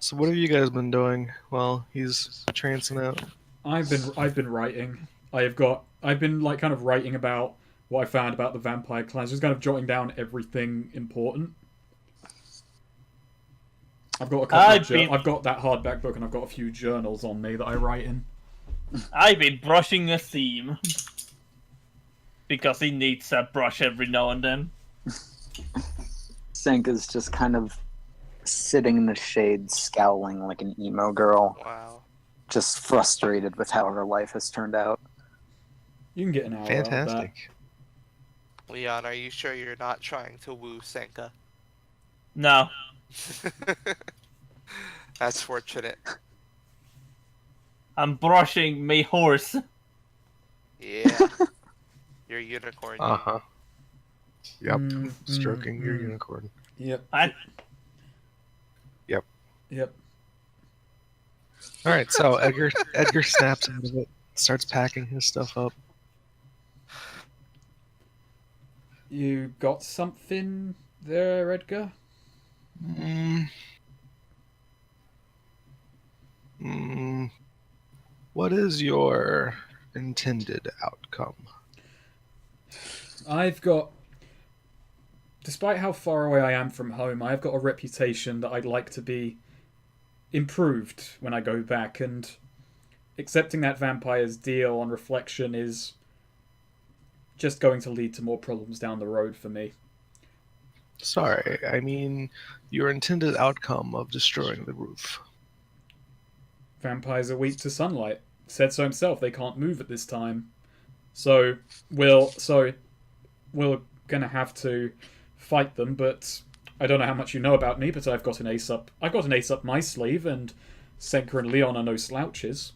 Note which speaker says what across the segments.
Speaker 1: So what have you guys been doing while he's trancing out?
Speaker 2: I've been writing. I've been like kind of writing about what I found about the vampire clans, just kind of jotting down everything important.
Speaker 3: I've been
Speaker 2: I've got that hardback book and I've got a few journals on me that I write in.
Speaker 3: I've been brushing a theme because he needs a brush every now and then.
Speaker 4: Sink is just kind of sitting in the shade, scowling like an emo girl,
Speaker 5: Wow.
Speaker 4: just frustrated with how her life has turned out.
Speaker 2: You can get an hour out of that.
Speaker 1: Fantastic.
Speaker 5: Leon, are you sure you're not trying to woo Senka?
Speaker 3: No,
Speaker 5: That's fortunate.
Speaker 3: I'm brushing my horse.
Speaker 5: Yeah. Your unicorn.
Speaker 1: Uh-huh. Yep.
Speaker 2: Mm,
Speaker 1: Stroking your unicorn.
Speaker 2: Yep.
Speaker 1: Yep.
Speaker 2: Yep.
Speaker 1: All right, so Edgar snaps out of it, starts packing his stuff up.
Speaker 2: You got something there, Edgar?
Speaker 1: Mm. What is your intended outcome?
Speaker 2: Despite how far away I am from home, I've got a reputation that I'd like to be improved when I go back, and accepting that vampire's deal on reflection is just going to lead to more problems down the road for me.
Speaker 1: Sorry, I mean your intended outcome of destroying the roof.
Speaker 2: Vampires are weak to sunlight. Said so himself, they can't move at this time. So we're gonna have to fight them, but I don't know how much you know about me, but I've got an ace up my sleeve, and Senka and Leon are no slouches.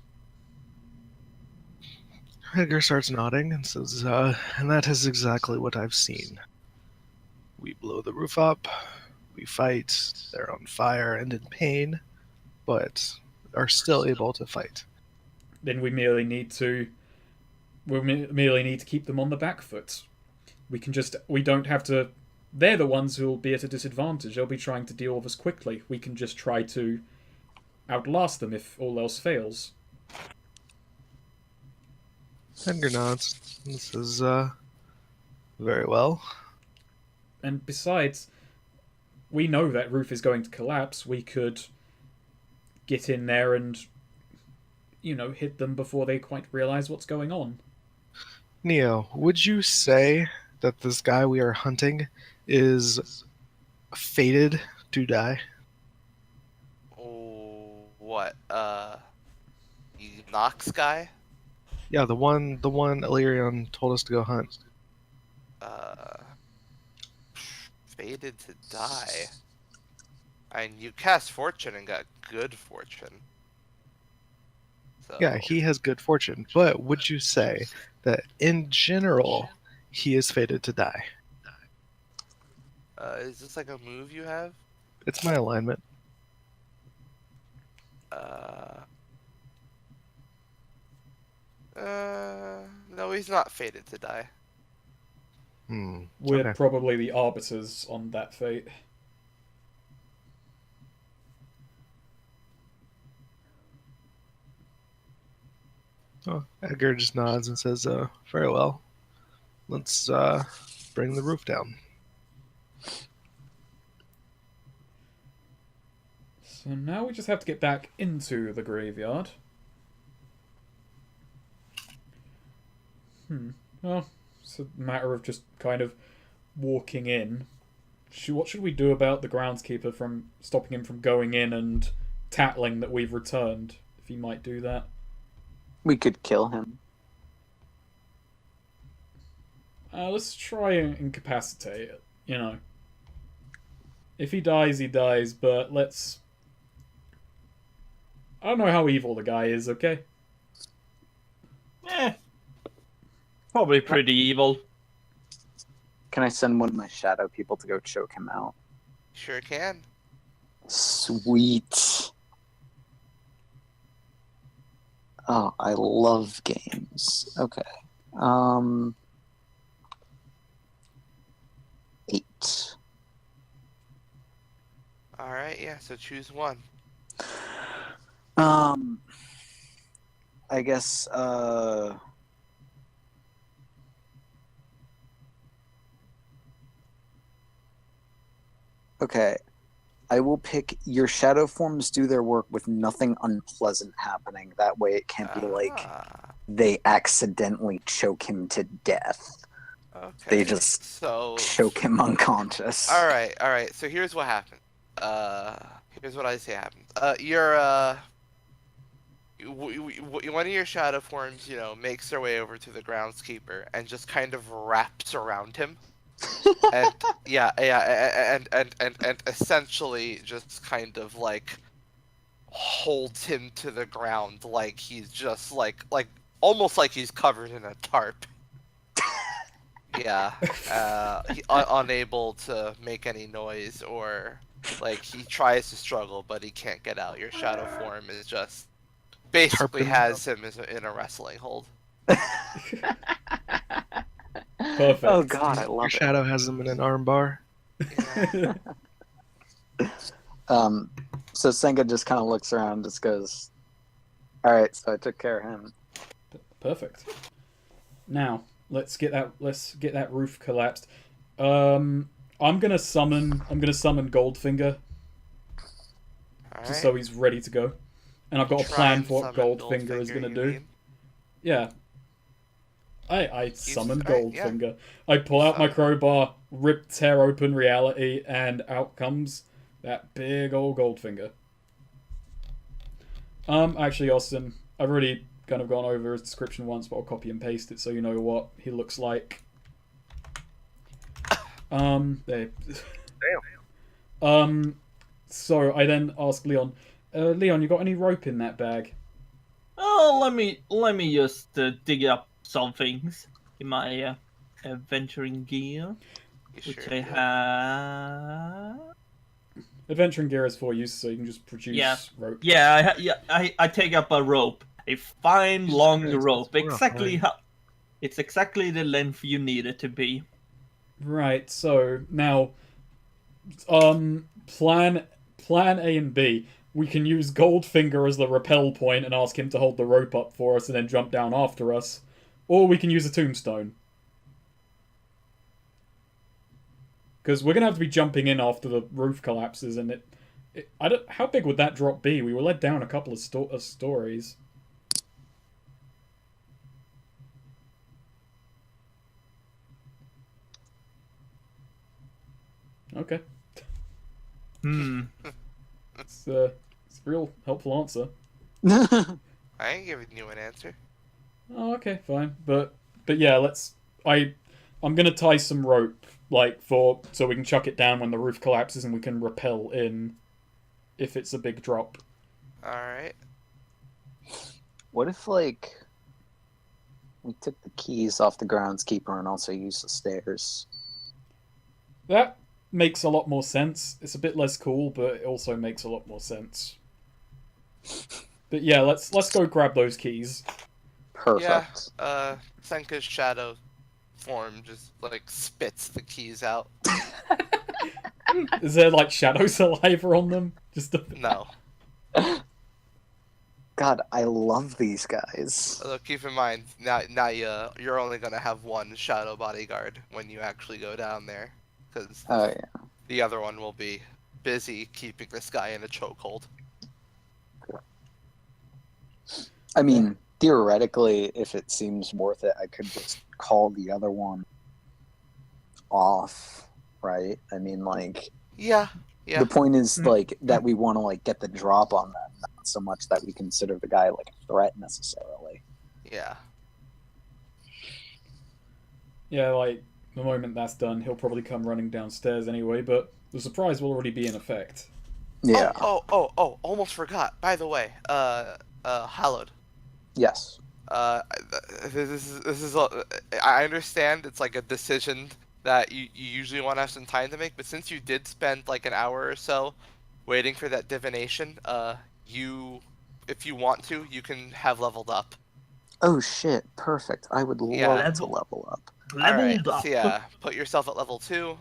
Speaker 1: Edgar starts nodding and says, and that is exactly what I've seen. We blow the roof up, we fight, they're on fire and in pain, but are still able to fight.
Speaker 2: Then we merely need to keep them on the back foot. We don't have to. They're the ones who will be at a disadvantage. They'll be trying to deal with us quickly. We can just try to outlast them if all else fails.
Speaker 1: Edgar nods and says, very well.
Speaker 2: And besides, we know that roof is going to collapse. We could get in there and, hit them before they quite realize what's going on.
Speaker 1: Neo, would you say that this guy we are hunting is fated to die?
Speaker 5: Oh, what? Knox guy?
Speaker 1: Yeah, the one Illyrion told us to go hunt.
Speaker 5: Fated to die. You cast fortune and got good fortune. So.
Speaker 1: Yeah, he has good fortune, but would you say that in general he is fated to die?
Speaker 5: Is this like a move you have?
Speaker 1: It's my alignment.
Speaker 5: No, he's not fated to die.
Speaker 2: We're
Speaker 1: Okay.
Speaker 2: probably the arbiters on that fate.
Speaker 1: Oh, Edgar just nods and says, very well. Let's bring the roof down.
Speaker 2: So now we just have to get back into the graveyard. Well, it's a matter of just kind of walking in. What should we do about the groundskeeper from stopping him from going in and tattling that we've returned, if he might do that?
Speaker 4: We could kill him.
Speaker 2: Let's try and incapacitate it, If he dies, he dies, but let's... I don't know how evil the guy is, okay?
Speaker 3: Probably pretty evil.
Speaker 4: Can I send one of my shadow people to go choke him out?
Speaker 5: Sure can.
Speaker 4: Sweet. Oh, I love games. Okay. 8.
Speaker 5: Alright, yeah, so choose one.
Speaker 4: Um, I guess. Okay. I will pick your shadow forms do their work with nothing unpleasant happening. That way it can't be like
Speaker 5: Ah,
Speaker 4: they accidentally choke him to death. They
Speaker 5: okay.
Speaker 4: just
Speaker 5: So,
Speaker 4: choke him unconscious.
Speaker 5: all right. So here's what happened. Uh, here's what I say happened. One of your shadow forms, makes their way over to the groundskeeper and just kind of wraps around him. And and essentially just kind of like holds him to the ground like he's just like almost like he's covered in a tarp. Yeah, unable to make any noise, or like he tries to struggle but he can't get out. Your shadow form is just basically
Speaker 1: Tarpon him up.
Speaker 5: has him in a wrestling hold.
Speaker 4: Oh
Speaker 2: Perfect.
Speaker 4: god, I
Speaker 1: Your
Speaker 4: love it.
Speaker 1: shadow has them in an armbar.
Speaker 5: Yeah.
Speaker 4: So Senga just kind of looks around, just goes, "All right, so I took care of him."
Speaker 2: Perfect. Now let's get that roof collapsed. I'm gonna summon Goldfinger
Speaker 5: All
Speaker 2: just
Speaker 5: right.
Speaker 2: so he's ready to go, and I've got a
Speaker 5: Try
Speaker 2: plan
Speaker 5: and
Speaker 2: for what
Speaker 5: summon
Speaker 2: Goldfinger is gonna
Speaker 5: you
Speaker 2: do.
Speaker 5: mean?
Speaker 2: Yeah, I summon
Speaker 5: alright, yeah.
Speaker 2: Goldfinger. I pull out my
Speaker 5: Summon.
Speaker 2: crowbar, tear open reality, and out comes that big old Goldfinger. Actually, Austin, I've already kind of gone over his description once, but I'll copy and paste it so you know what he looks like. There. So I then ask Leon, Leon, you got any rope in that bag?
Speaker 3: Oh, let me just dig up some things in my adventuring gear,
Speaker 5: You
Speaker 3: which
Speaker 5: sure
Speaker 3: I
Speaker 5: do.
Speaker 3: have.
Speaker 2: Adventuring gear is for use, so you can just produce
Speaker 3: Yeah.
Speaker 2: rope.
Speaker 3: Yeah, I take up a rope, a fine
Speaker 1: Jesus
Speaker 3: long
Speaker 1: Christ,
Speaker 3: rope,
Speaker 1: that's
Speaker 3: exactly
Speaker 1: horrifying.
Speaker 3: how. It's exactly the length you need it to be.
Speaker 2: Right. So now, plan A and B. We can use Goldfinger as the rappel point and ask him to hold the rope up for us and then jump down after us, or we can use a tombstone. Because we're gonna have to be jumping in after the roof collapses, and I don't. How big would that drop be? We were led down a couple of stories. Okay, it's a real helpful answer.
Speaker 5: I ain't giving you an answer.
Speaker 2: Oh, okay, fine. But yeah, I'm gonna tie some rope so we can chuck it down when the roof collapses and we can rappel in if it's a big drop.
Speaker 5: Alright.
Speaker 4: What if, like, we took the keys off the groundskeeper and also used the stairs?
Speaker 2: That makes a lot more sense. It's a bit less cool, but it also makes a lot more sense. But yeah, let's go grab those keys.
Speaker 4: Perfect.
Speaker 5: Yeah, Senka's shadow form just like spits the keys out.
Speaker 2: Is there like shadow saliva on them? Just
Speaker 5: No.
Speaker 4: God, I love these guys.
Speaker 5: Although keep in mind, now you're only gonna have one shadow bodyguard when you actually go down there, because
Speaker 4: Oh yeah.
Speaker 5: the other one will be busy keeping this guy in a chokehold.
Speaker 4: I mean, theoretically, if it seems worth it, I could just call the other one off, right? I mean, like,
Speaker 5: Yeah.
Speaker 4: the point is like that we want to like get the drop on them, not so much that we consider the guy like a threat necessarily.
Speaker 5: Yeah.
Speaker 2: yeah, like the moment that's done, he'll probably come running downstairs anyway. But the surprise will already be in effect.
Speaker 4: Yeah.
Speaker 5: Oh! Almost forgot. By the way, Hallowed.
Speaker 4: Yes.
Speaker 5: This is. I understand it's like a decision that you usually want to have some time to make, but since you did spend like an hour or so waiting for that divination, if you want to, you can have leveled up.
Speaker 4: Oh shit! Perfect. I would
Speaker 5: Yeah.
Speaker 4: love to level up.
Speaker 3: Leveled up.
Speaker 5: So yeah, put yourself at level 2,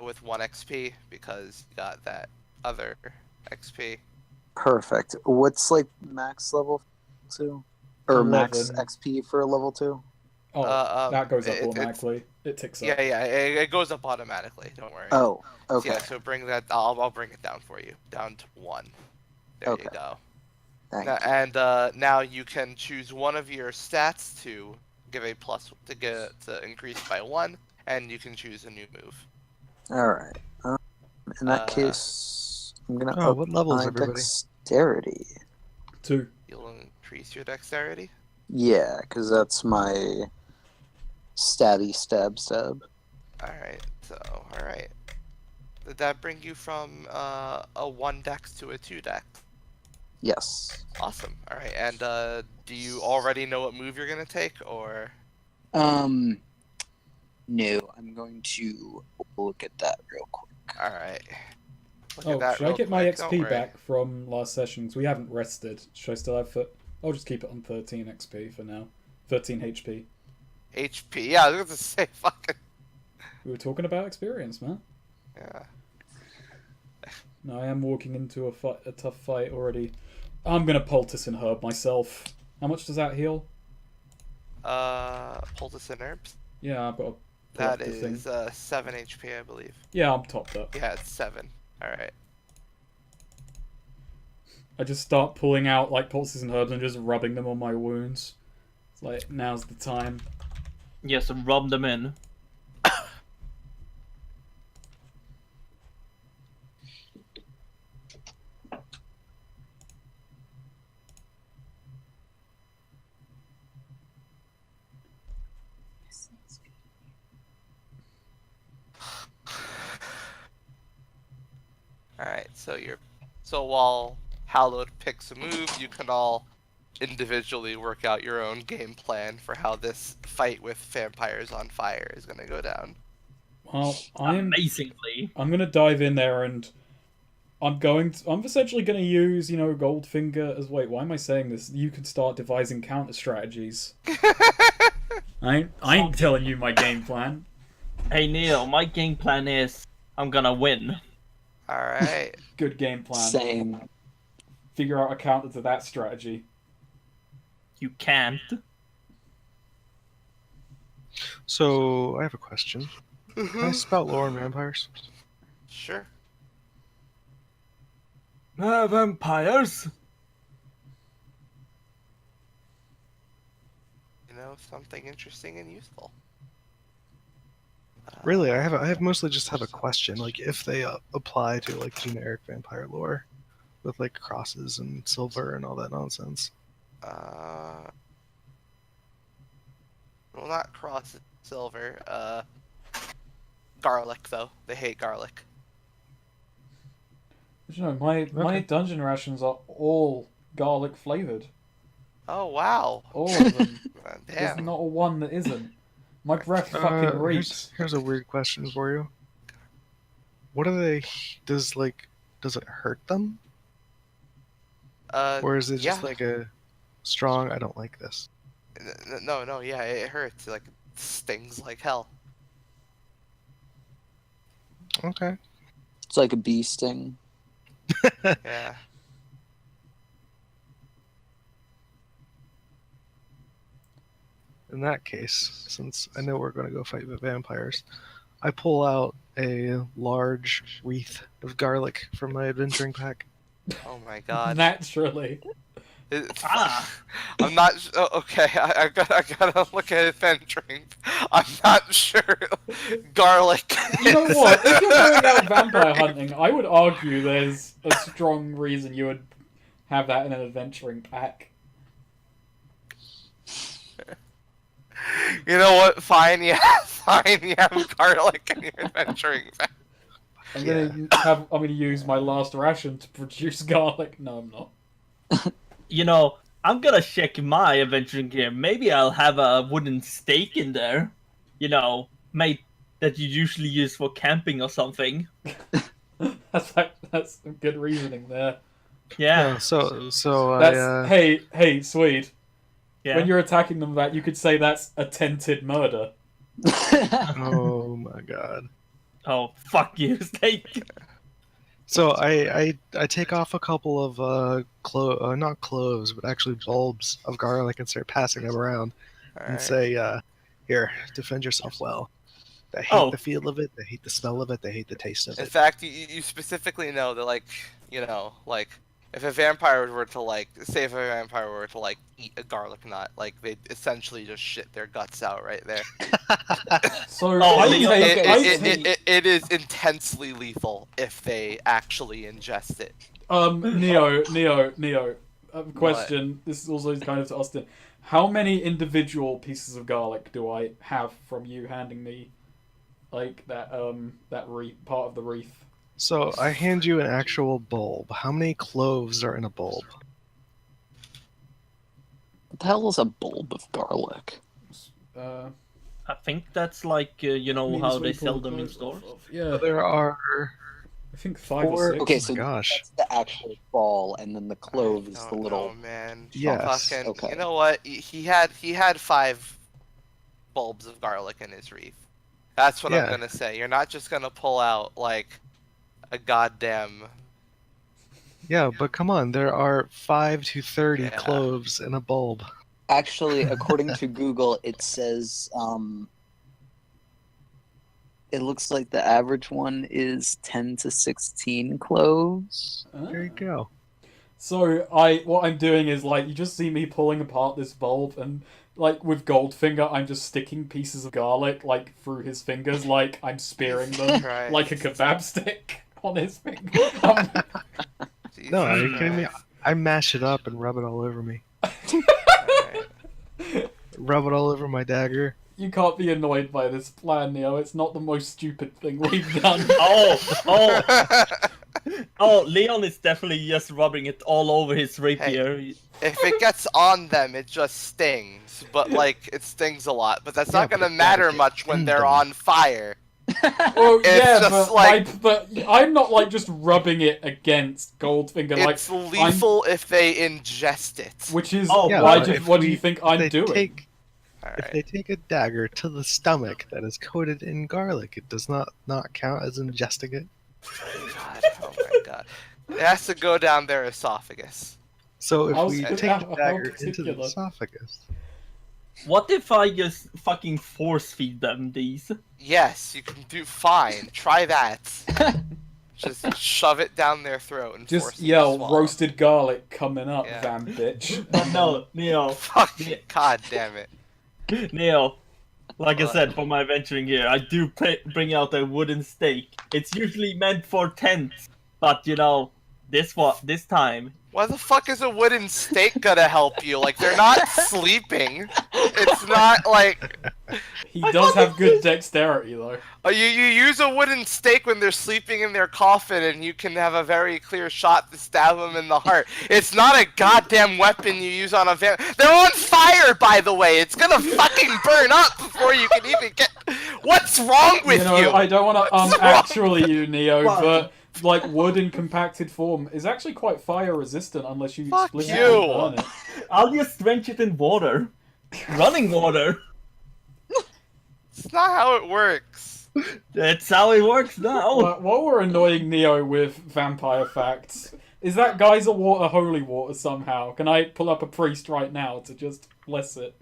Speaker 5: with 1 XP because you got that other XP.
Speaker 4: Perfect. What's like max level 2? Or max
Speaker 2: 11.
Speaker 4: XP for level 2?
Speaker 2: Oh, that goes up
Speaker 5: it's
Speaker 2: automatically. It ticks up.
Speaker 5: yeah, it goes up automatically. Don't worry.
Speaker 4: Oh,
Speaker 5: So,
Speaker 4: okay.
Speaker 5: yeah, so bring that. I'll bring it down for you, down to 1. There
Speaker 4: Okay.
Speaker 5: you go.
Speaker 4: Thank
Speaker 5: Now,
Speaker 4: you.
Speaker 5: and now you can choose one of your stats to give a plus to increase by 1, and you can choose a new move.
Speaker 4: Alright. In that
Speaker 5: Uh,
Speaker 4: case, I'm gonna
Speaker 1: Oh,
Speaker 4: up
Speaker 1: what levels,
Speaker 4: my
Speaker 1: everybody?
Speaker 4: dexterity.
Speaker 2: 2.
Speaker 5: You'll increase your dexterity.
Speaker 4: Yeah, because that's my stabby stab.
Speaker 5: All right. So, all right. Did that bring you from a 1 dex to a 2 dex?
Speaker 4: Yes.
Speaker 5: Awesome. All right. And do you already know what move you're gonna take, or?
Speaker 4: No, I'm going to look at that real quick.
Speaker 5: All right. Look
Speaker 2: Oh,
Speaker 5: at that
Speaker 2: should I
Speaker 5: real
Speaker 2: get my
Speaker 5: quick, don't
Speaker 2: XP
Speaker 5: worry.
Speaker 2: back from last session? Because we haven't rested. Should I still have I'll just keep it on 13 XP for now. 13 HP.
Speaker 5: HP. Yeah, I was gonna say fucking.
Speaker 2: We were talking about experience, man.
Speaker 5: Yeah.
Speaker 2: No, I am walking into a tough fight already. I'm gonna poultice and herb myself. How much does that heal?
Speaker 5: Poultice and herbs.
Speaker 2: Yeah, I've got a
Speaker 5: That
Speaker 2: collective
Speaker 5: is
Speaker 2: thing.
Speaker 5: 7 HP, I believe.
Speaker 2: Yeah, I'm topped up.
Speaker 5: Yeah, it's 7. All right.
Speaker 2: I just start pulling out like poultices and herbs and just rubbing them on my wounds. It's like, now's the time.
Speaker 3: Yes, rub them in.
Speaker 5: All right. So while Hallowed picks a move, you can all individually work out your own game plan for how this fight with vampires on fire is gonna go down.
Speaker 2: Well, I'm
Speaker 3: Amazingly.
Speaker 2: gonna dive in there and I'm essentially gonna use, Goldfinger as why am I saying this? You can start devising counter strategies. I ain't telling you my game plan.
Speaker 3: Hey Neil, my game plan is I'm gonna win.
Speaker 5: All right.
Speaker 2: Good game plan.
Speaker 4: Same.
Speaker 2: Figure out a counter to that strategy.
Speaker 3: You can't.
Speaker 1: So, I have a question. Can I spout lore on vampires?
Speaker 5: Sure.
Speaker 3: Vampires?
Speaker 5: You know, something interesting and useful.
Speaker 1: Really, I have mostly just have a question. Like, if they apply to like generic vampire lore, with like crosses and silver and all that nonsense.
Speaker 5: Well, not cross and silver. Garlic though. They hate garlic.
Speaker 2: You know, my dungeon rations are all garlic flavored.
Speaker 5: Oh wow.
Speaker 2: All of them. There's
Speaker 5: Damn.
Speaker 2: not a one that isn't. My breath fucking reeks.
Speaker 1: Here's a weird question for you. What do they? Does it hurt them, or is it just
Speaker 5: yeah.
Speaker 1: like a strong? I don't like this.
Speaker 5: No, yeah, it hurts. Like, it stings like hell.
Speaker 1: Okay.
Speaker 4: It's like a bee sting.
Speaker 5: Yeah.
Speaker 1: In that case, since I know we're going to go fight the vampires, I pull out a large wreath of garlic from my adventuring pack.
Speaker 5: Oh my god.
Speaker 2: Naturally.
Speaker 5: It's,
Speaker 3: Ah.
Speaker 5: I'm not. Okay, I gotta look at adventuring. I'm not sure. Garlic.
Speaker 2: You know what? If you're going out vampire hunting, I would argue there's a strong reason you would have that in an adventuring pack.
Speaker 5: You know what? Fine, yeah, fine. You have garlic in your adventuring pack.
Speaker 2: I'm gonna use my last ration to produce garlic. No, I'm not.
Speaker 3: You know, I'm gonna check my adventuring gear. Maybe I'll have a wooden stake in there. You know, made that you usually use for camping or something.
Speaker 2: That's some good reasoning there.
Speaker 3: Yeah.
Speaker 1: So
Speaker 2: That's hey, Swede.
Speaker 3: Yeah.
Speaker 2: When you're attacking them, you could say that's attempted murder.
Speaker 1: Oh my god.
Speaker 3: Oh, fuck you, stake.
Speaker 1: So I take off a couple of not cloves, but actually bulbs of garlic and start passing them around and
Speaker 5: Alright.
Speaker 1: say, "Here, defend yourself well. They hate
Speaker 3: Oh.
Speaker 1: the feel of it. They hate the smell of it. They hate the taste of
Speaker 5: In
Speaker 1: it."
Speaker 5: fact, you specifically know that, like, you know, like, if a vampire were to, like, say if a vampire were to, like, eat a garlic nut, like, they'd essentially just shit their guts out right there.
Speaker 2: So
Speaker 3: Oh,
Speaker 2: I
Speaker 3: Leo,
Speaker 2: take,
Speaker 3: okay,
Speaker 2: I
Speaker 3: so
Speaker 2: take,
Speaker 5: It is intensely lethal if they actually ingest it.
Speaker 2: Neo.
Speaker 5: What?
Speaker 2: Question. This is also kind of to Austin. How many individual pieces of garlic do I have from you handing me, like that part of the wreath?
Speaker 1: So I hand you an actual bulb. How many cloves are in a bulb?
Speaker 4: What the hell is a bulb of garlic?
Speaker 2: Uh,
Speaker 3: I think that's like you know
Speaker 2: maybe
Speaker 3: how
Speaker 2: it's what
Speaker 3: they
Speaker 2: you
Speaker 3: sell
Speaker 2: pull
Speaker 3: them in
Speaker 2: the
Speaker 3: stores.
Speaker 2: clothes off. Yeah,
Speaker 1: There are
Speaker 2: I think 5 or
Speaker 1: four-
Speaker 2: 6.
Speaker 4: Okay,
Speaker 1: Oh
Speaker 4: so
Speaker 1: my gosh.
Speaker 4: that's the actual ball, and then the clove is
Speaker 5: I
Speaker 4: the
Speaker 5: don't
Speaker 4: little.
Speaker 5: know, man.
Speaker 1: Yes.
Speaker 5: Fucking,
Speaker 4: Okay.
Speaker 5: you know what? He had 5 bulbs of garlic in his wreath. That's what I'm
Speaker 1: Yeah.
Speaker 5: gonna say. You're not just gonna pull out like a goddamn.
Speaker 1: Yeah, but come on, there are 5 to 30
Speaker 5: Yeah.
Speaker 1: cloves in a bulb.
Speaker 4: Actually, according to Google, it says it looks like the average one is 10 to 16 cloves.
Speaker 1: There you go.
Speaker 2: So what I'm doing is like you just see me pulling apart this bulb and like with Goldfinger I'm just sticking pieces of garlic like through his fingers like I'm spearing them
Speaker 5: Christ.
Speaker 2: like a kebab stick on his finger.
Speaker 5: Jesus
Speaker 1: No, are you kidding me?
Speaker 5: Christ.
Speaker 1: I mash it up and rub it all over me.
Speaker 5: Alright.
Speaker 1: Rub it all over my dagger.
Speaker 2: You can't be annoyed by this plan, Neo. It's not the most stupid thing we've done.
Speaker 3: Oh, Leon is definitely just rubbing it all over his rapier.
Speaker 5: If it gets on them, it just stings. But like, it stings a lot. But that's
Speaker 1: Yeah,
Speaker 5: not
Speaker 1: but
Speaker 5: gonna
Speaker 1: it
Speaker 5: matter
Speaker 1: gotta get
Speaker 5: much when
Speaker 1: in
Speaker 5: they're
Speaker 1: them.
Speaker 5: on fire.
Speaker 2: Well,
Speaker 5: It's
Speaker 2: yeah,
Speaker 5: just
Speaker 2: but
Speaker 5: like-
Speaker 2: but I'm not like just rubbing it against Goldfinger, like
Speaker 5: It's lethal if they ingest it.
Speaker 2: which is
Speaker 3: Oh,
Speaker 1: Yeah,
Speaker 2: why
Speaker 1: but
Speaker 2: do
Speaker 1: if
Speaker 2: what do
Speaker 1: we-
Speaker 2: you think
Speaker 1: if
Speaker 2: I'm
Speaker 1: they
Speaker 2: doing?
Speaker 1: If
Speaker 5: Alright.
Speaker 1: they take a dagger to the stomach that is coated in garlic, it does not count as ingesting it.
Speaker 5: God, oh my god. It has to go down their esophagus.
Speaker 1: So if
Speaker 2: How
Speaker 1: we
Speaker 2: sp-
Speaker 1: take
Speaker 2: how
Speaker 1: the dagger into the
Speaker 2: particular?
Speaker 1: esophagus,
Speaker 3: What if I just fucking force feed them these?
Speaker 5: Yes, you can do fine. Try that. Just shove it down their throat and force
Speaker 2: Just
Speaker 5: them to
Speaker 2: yell
Speaker 5: swallow.
Speaker 2: roasted garlic coming up,
Speaker 5: Yeah.
Speaker 2: Van bitch.
Speaker 3: But no, Neo,
Speaker 5: Fuck. God damn it.
Speaker 3: Neo. Like I
Speaker 5: What?
Speaker 3: said, for my adventuring gear, I do bring out a wooden stake. It's usually meant for tents, but you know, this time.
Speaker 5: Why the fuck is a wooden stake gonna help you? Like, they're not sleeping. It's not like...
Speaker 2: He does have good dexterity though.
Speaker 5: You use a wooden stake when they're sleeping in their coffin and you can have a very clear shot to stab them in the heart. It's not a goddamn weapon you use on a They're on fire, by the way! It's gonna fucking burn up before you can even get... What's wrong with
Speaker 2: You know,
Speaker 5: you?
Speaker 2: I don't want
Speaker 5: What's
Speaker 2: to
Speaker 5: wrong?
Speaker 2: actually you, Neo,
Speaker 3: What?
Speaker 2: but like wood in compacted form is actually quite fire resistant unless you
Speaker 5: Fuck
Speaker 2: explicitly
Speaker 5: you.
Speaker 2: burn it.
Speaker 3: I'll just drench it in water. Running water.
Speaker 5: It's not how it works.
Speaker 3: That's how it works now.
Speaker 2: While we're annoying Neo with vampire facts, is that geyser water holy water somehow? Can I pull up a priest right now to just bless it?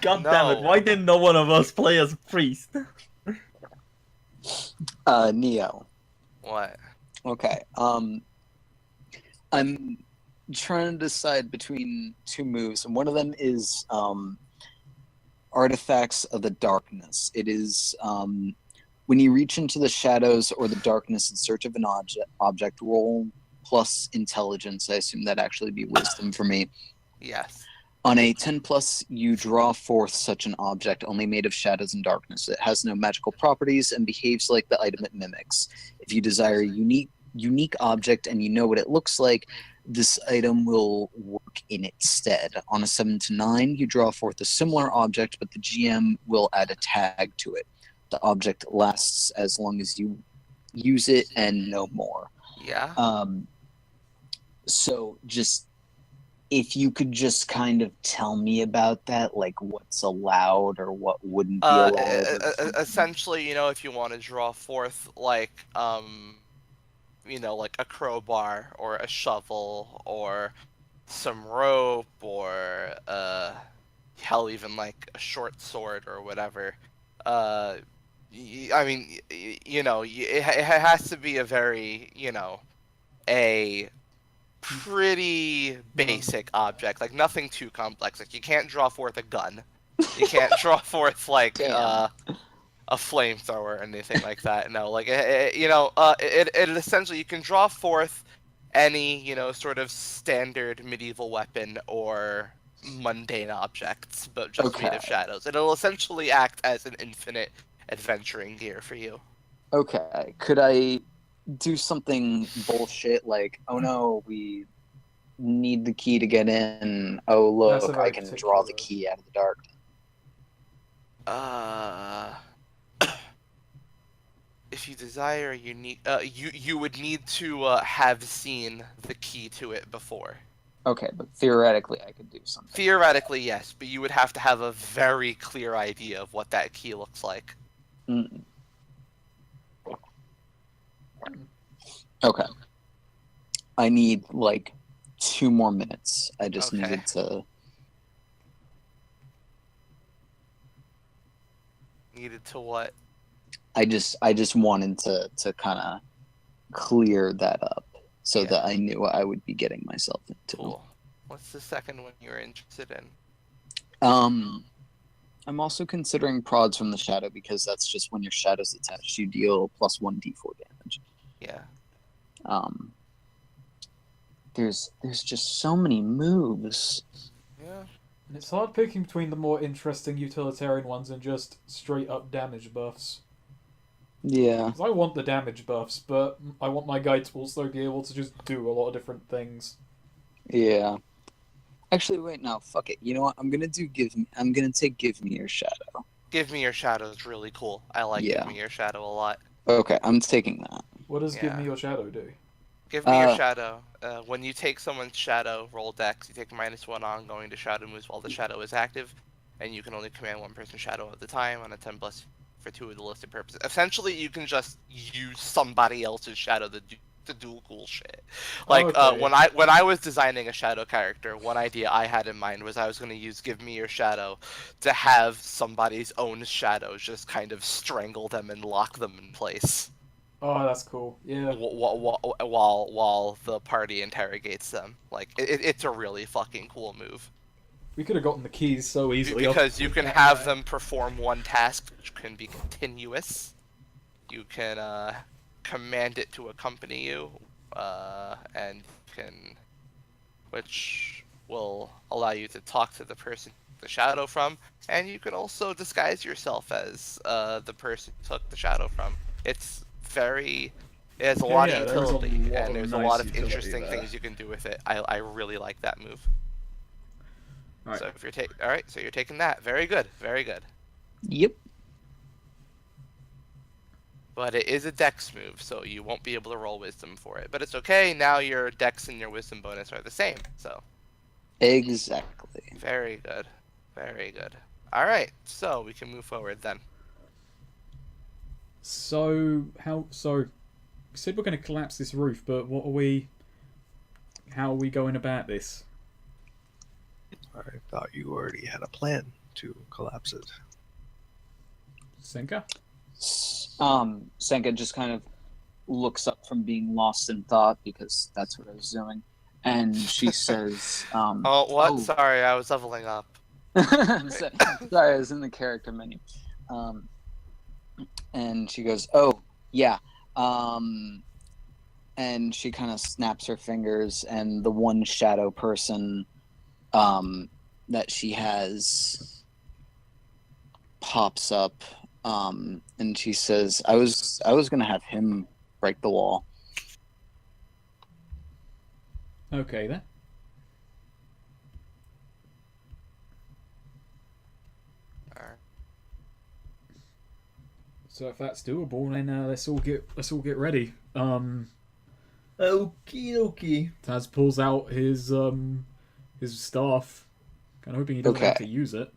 Speaker 3: God
Speaker 5: No.
Speaker 3: damn it, why didn't no one of us play as a priest?
Speaker 4: Neo.
Speaker 5: What?
Speaker 4: Okay. I'm trying to decide between 2 moves, and one of them is Artifacts of the Darkness. It is when you reach into the shadows or the darkness in search of an object, roll plus intelligence. I assume that'd actually be wisdom for me.
Speaker 5: Yes.
Speaker 4: On a 10 plus, you draw forth such an object only made of shadows and darkness. It has no magical properties and behaves like the item it mimics. If you desire a unique object and you know what it looks like, this item will work in its stead. On a 7 to 9, you draw forth a similar object, but the GM will add a tag to it. The object lasts as long as you use it and no more.
Speaker 5: Yeah.
Speaker 4: So just if you could just kind of tell me about that, like what's allowed or what wouldn't be allowed. Or something.
Speaker 5: Essentially, you know, if you want to draw forth like like a crowbar or a shovel or some rope or hell, even like a short sword or whatever. I mean, it has to be a very, a pretty basic object, like nothing too complex. Like you can't draw forth a gun, you can't draw forth like
Speaker 4: Damn.
Speaker 5: a flamethrower or anything like that. No, like it essentially you can draw forth any sort of standard medieval weapon or mundane objects, but just made
Speaker 4: Okay.
Speaker 5: of shadows. It'll essentially act as an infinite adventuring gear for you.
Speaker 4: Okay. Could I do something bullshit like, oh no, we need the key to get in. Oh
Speaker 2: That's a
Speaker 4: look,
Speaker 2: very
Speaker 4: I can draw the
Speaker 2: particular-
Speaker 4: key out of the dark.
Speaker 5: If you desire a unique, you would need to have seen the key to it before.
Speaker 4: Okay, but theoretically I could do something.
Speaker 5: Theoretically, yes, but you would have to have a very clear idea of what that key looks like.
Speaker 4: Mm. Okay. I need like 2 more minutes. I just
Speaker 5: Okay.
Speaker 4: needed to.
Speaker 5: Needed to what?
Speaker 4: I just wanted to kind of clear that up so
Speaker 5: Yeah.
Speaker 4: that I knew what I would be getting myself into.
Speaker 5: Cool. What's the second one you're interested in?
Speaker 4: I'm also considering prods from the shadow because that's just when your shadow's attached, you deal plus 1d4 damage.
Speaker 5: Yeah.
Speaker 4: There's just so many moves.
Speaker 5: Yeah.
Speaker 2: And it's hard picking between the more interesting utilitarian ones and just straight up damage buffs.
Speaker 4: Yeah.
Speaker 2: 'Cause I want the damage buffs, but I want my guy to also be able to just do a lot of different things.
Speaker 4: Yeah. Actually, wait, no, fuck it. You know what? I'm gonna take Give Me Your Shadow.
Speaker 5: Give Me Your Shadow is really cool. I like
Speaker 4: Yeah.
Speaker 5: Give Me Your Shadow a lot.
Speaker 4: Okay, I'm taking that.
Speaker 2: What does Give
Speaker 5: Yeah.
Speaker 2: Me Your Shadow do?
Speaker 5: Give Me Your Shadow. When you take someone's shadow, roll dex, you take -1 ongoing to shadow moves while the shadow is active, and you can only command one person's shadow at a time on a 10 plus for 2 of the listed purposes. Essentially, you can just use somebody else's shadow to do cool shit. Like
Speaker 2: Okay.
Speaker 5: when I was designing a shadow character, one idea I had in mind was I was going to use Give Me Your Shadow to have somebody's own shadow just kind of strangle them and lock them in place
Speaker 2: Oh, that's cool. Yeah.
Speaker 5: while the party interrogates them. Like it's a really fucking cool move
Speaker 2: We could have gotten the keys so easily.
Speaker 5: because you can have them perform one task which can be continuous. You can command it to accompany you, which will allow you to talk to the person the shadow from, and you can also disguise yourself as the person you took the shadow from. It has a lot of
Speaker 2: Yeah, there's a
Speaker 5: utility,
Speaker 2: lot
Speaker 5: and
Speaker 2: of
Speaker 5: there's a
Speaker 2: nice
Speaker 5: lot of
Speaker 2: utility
Speaker 5: interesting
Speaker 2: there.
Speaker 5: things you can do with it. I really like that move.
Speaker 2: Right.
Speaker 5: So if you're so you're taking that. Very good, very good.
Speaker 4: Yep.
Speaker 5: But it is a dex move, so you won't be able to roll wisdom for it. But it's okay, now your dex and your wisdom bonus are the same, so.
Speaker 4: Exactly.
Speaker 5: Very good. Very good. Alright, so we can move forward then.
Speaker 2: So we said we're going to collapse this roof, but how are we going about this?
Speaker 1: I thought you already had a plan to collapse it.
Speaker 2: Senka?
Speaker 4: Senka just kind of looks up from being lost in thought because that's what I was doing, and she says,
Speaker 5: Oh, what?
Speaker 4: Oh.
Speaker 5: Sorry, I was leveling up.
Speaker 4: Sorry, I was in the character menu. And she goes, "Oh, yeah." And she kind of snaps her fingers, and the one shadow person that she has pops up, and she says, I was gonna have him break the wall."
Speaker 2: Okay then.
Speaker 5: Alright.
Speaker 2: So if that's doable, then let's all get ready.
Speaker 3: Okie dokie.
Speaker 2: Taz pulls out his staff. Kind of hoping he doesn't have
Speaker 4: Okay.
Speaker 2: to use it.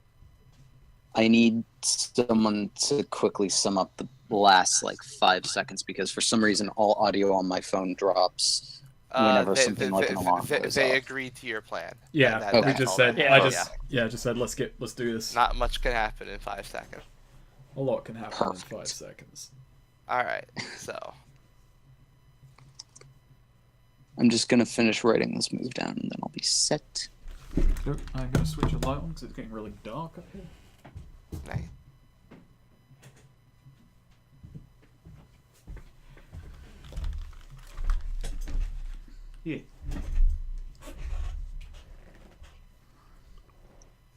Speaker 4: I need someone to quickly sum up the lasts like 5 seconds because for some reason all audio on my phone drops whenever something like an alarm goes
Speaker 5: they
Speaker 4: off.
Speaker 5: agreed to your plan.
Speaker 2: Yeah,
Speaker 5: That-
Speaker 2: we
Speaker 5: that's
Speaker 2: just
Speaker 5: all
Speaker 2: said.
Speaker 5: that-
Speaker 2: I
Speaker 3: yeah.
Speaker 2: just said let's do this.
Speaker 5: Not much can happen in 5 seconds.
Speaker 2: A lot can happen
Speaker 4: Perfect.
Speaker 2: in 5 seconds.
Speaker 5: All right, so
Speaker 4: I'm just gonna finish writing this move down and then I'll be set.
Speaker 2: Nope, I'm gonna switch a light on because it's getting really dark up here.
Speaker 5: nice.
Speaker 2: Yeah.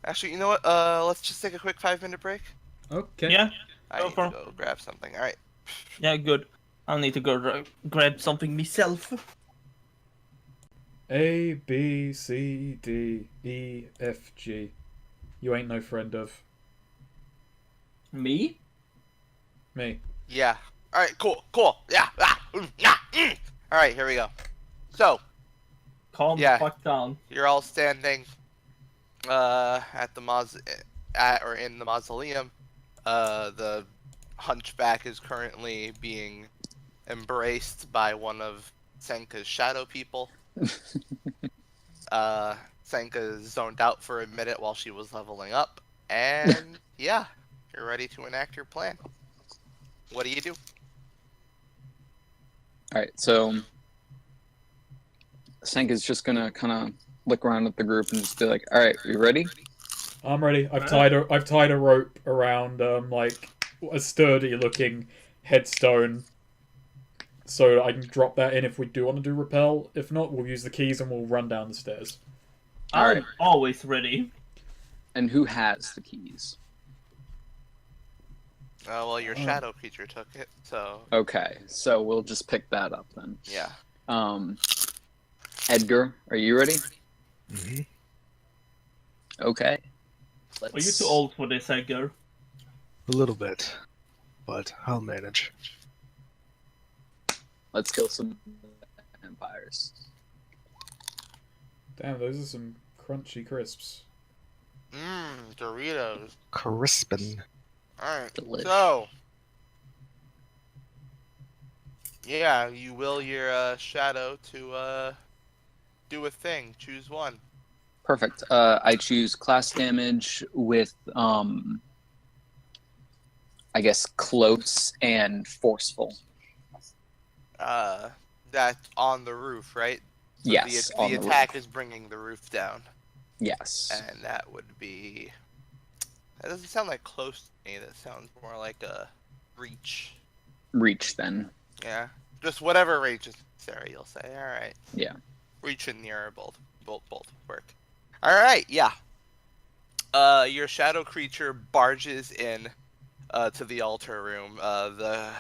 Speaker 5: Actually, you know what? Let's just take a quick 5-minute break.
Speaker 2: Okay.
Speaker 3: Yeah,
Speaker 5: I
Speaker 3: Go
Speaker 5: need
Speaker 3: for
Speaker 5: to go grab something. All right.
Speaker 3: yeah, good. I'll need to go grab something myself.
Speaker 2: A B C D E F G. You ain't no friend of
Speaker 3: Me?
Speaker 2: me.
Speaker 5: Yeah. All right. Cool. Yeah. All right. Here we go. So
Speaker 3: Calm
Speaker 5: Yeah.
Speaker 3: the fuck down.
Speaker 5: you're all standing at in the mausoleum. The hunchback is currently being embraced by one of Senka's shadow people. Senka zoned out for a minute while she was leveling up, and yeah, you're ready to enact your plan. What do you do?
Speaker 4: Alright, so Senka's just gonna kinda look around at the group and just be like, alright, you ready?
Speaker 2: I'm ready. I've tied a rope around like a sturdy looking headstone, so that I can drop that in if we do want to do rappel. If not, we'll use the keys and we'll run down the stairs.
Speaker 3: I'm
Speaker 4: Alright.
Speaker 3: always ready.
Speaker 4: And who has the keys?
Speaker 5: Well, your shadow creature took it, so
Speaker 4: Okay, so we'll just pick that up then.
Speaker 5: yeah.
Speaker 4: Edgar, are you ready?
Speaker 1: Mm-hmm.
Speaker 4: Okay.
Speaker 3: Are you too old for this, Edgar?
Speaker 1: A little bit, but I'll manage.
Speaker 4: Let's kill some vampires.
Speaker 2: Damn, those are some crunchy crisps.
Speaker 5: Doritos.
Speaker 1: Crispin.
Speaker 5: Alright,
Speaker 4: Delish.
Speaker 5: so yeah, you will your shadow to do a thing. Choose one.
Speaker 4: Perfect. I choose class damage with, I guess, close and forceful.
Speaker 5: That's on the roof, right? So
Speaker 4: Yes, on
Speaker 5: the
Speaker 4: the
Speaker 5: attack
Speaker 4: roof.
Speaker 5: is bringing the roof down,
Speaker 4: Yes.
Speaker 5: and that would be. That doesn't sound like close to me. That sounds more like a reach.
Speaker 4: Reach then.
Speaker 5: Yeah, just whatever range is necessary. You'll say, all right.
Speaker 4: Yeah.
Speaker 5: Reach and near both work. All right, yeah. Your shadow creature barges in to the altar room. The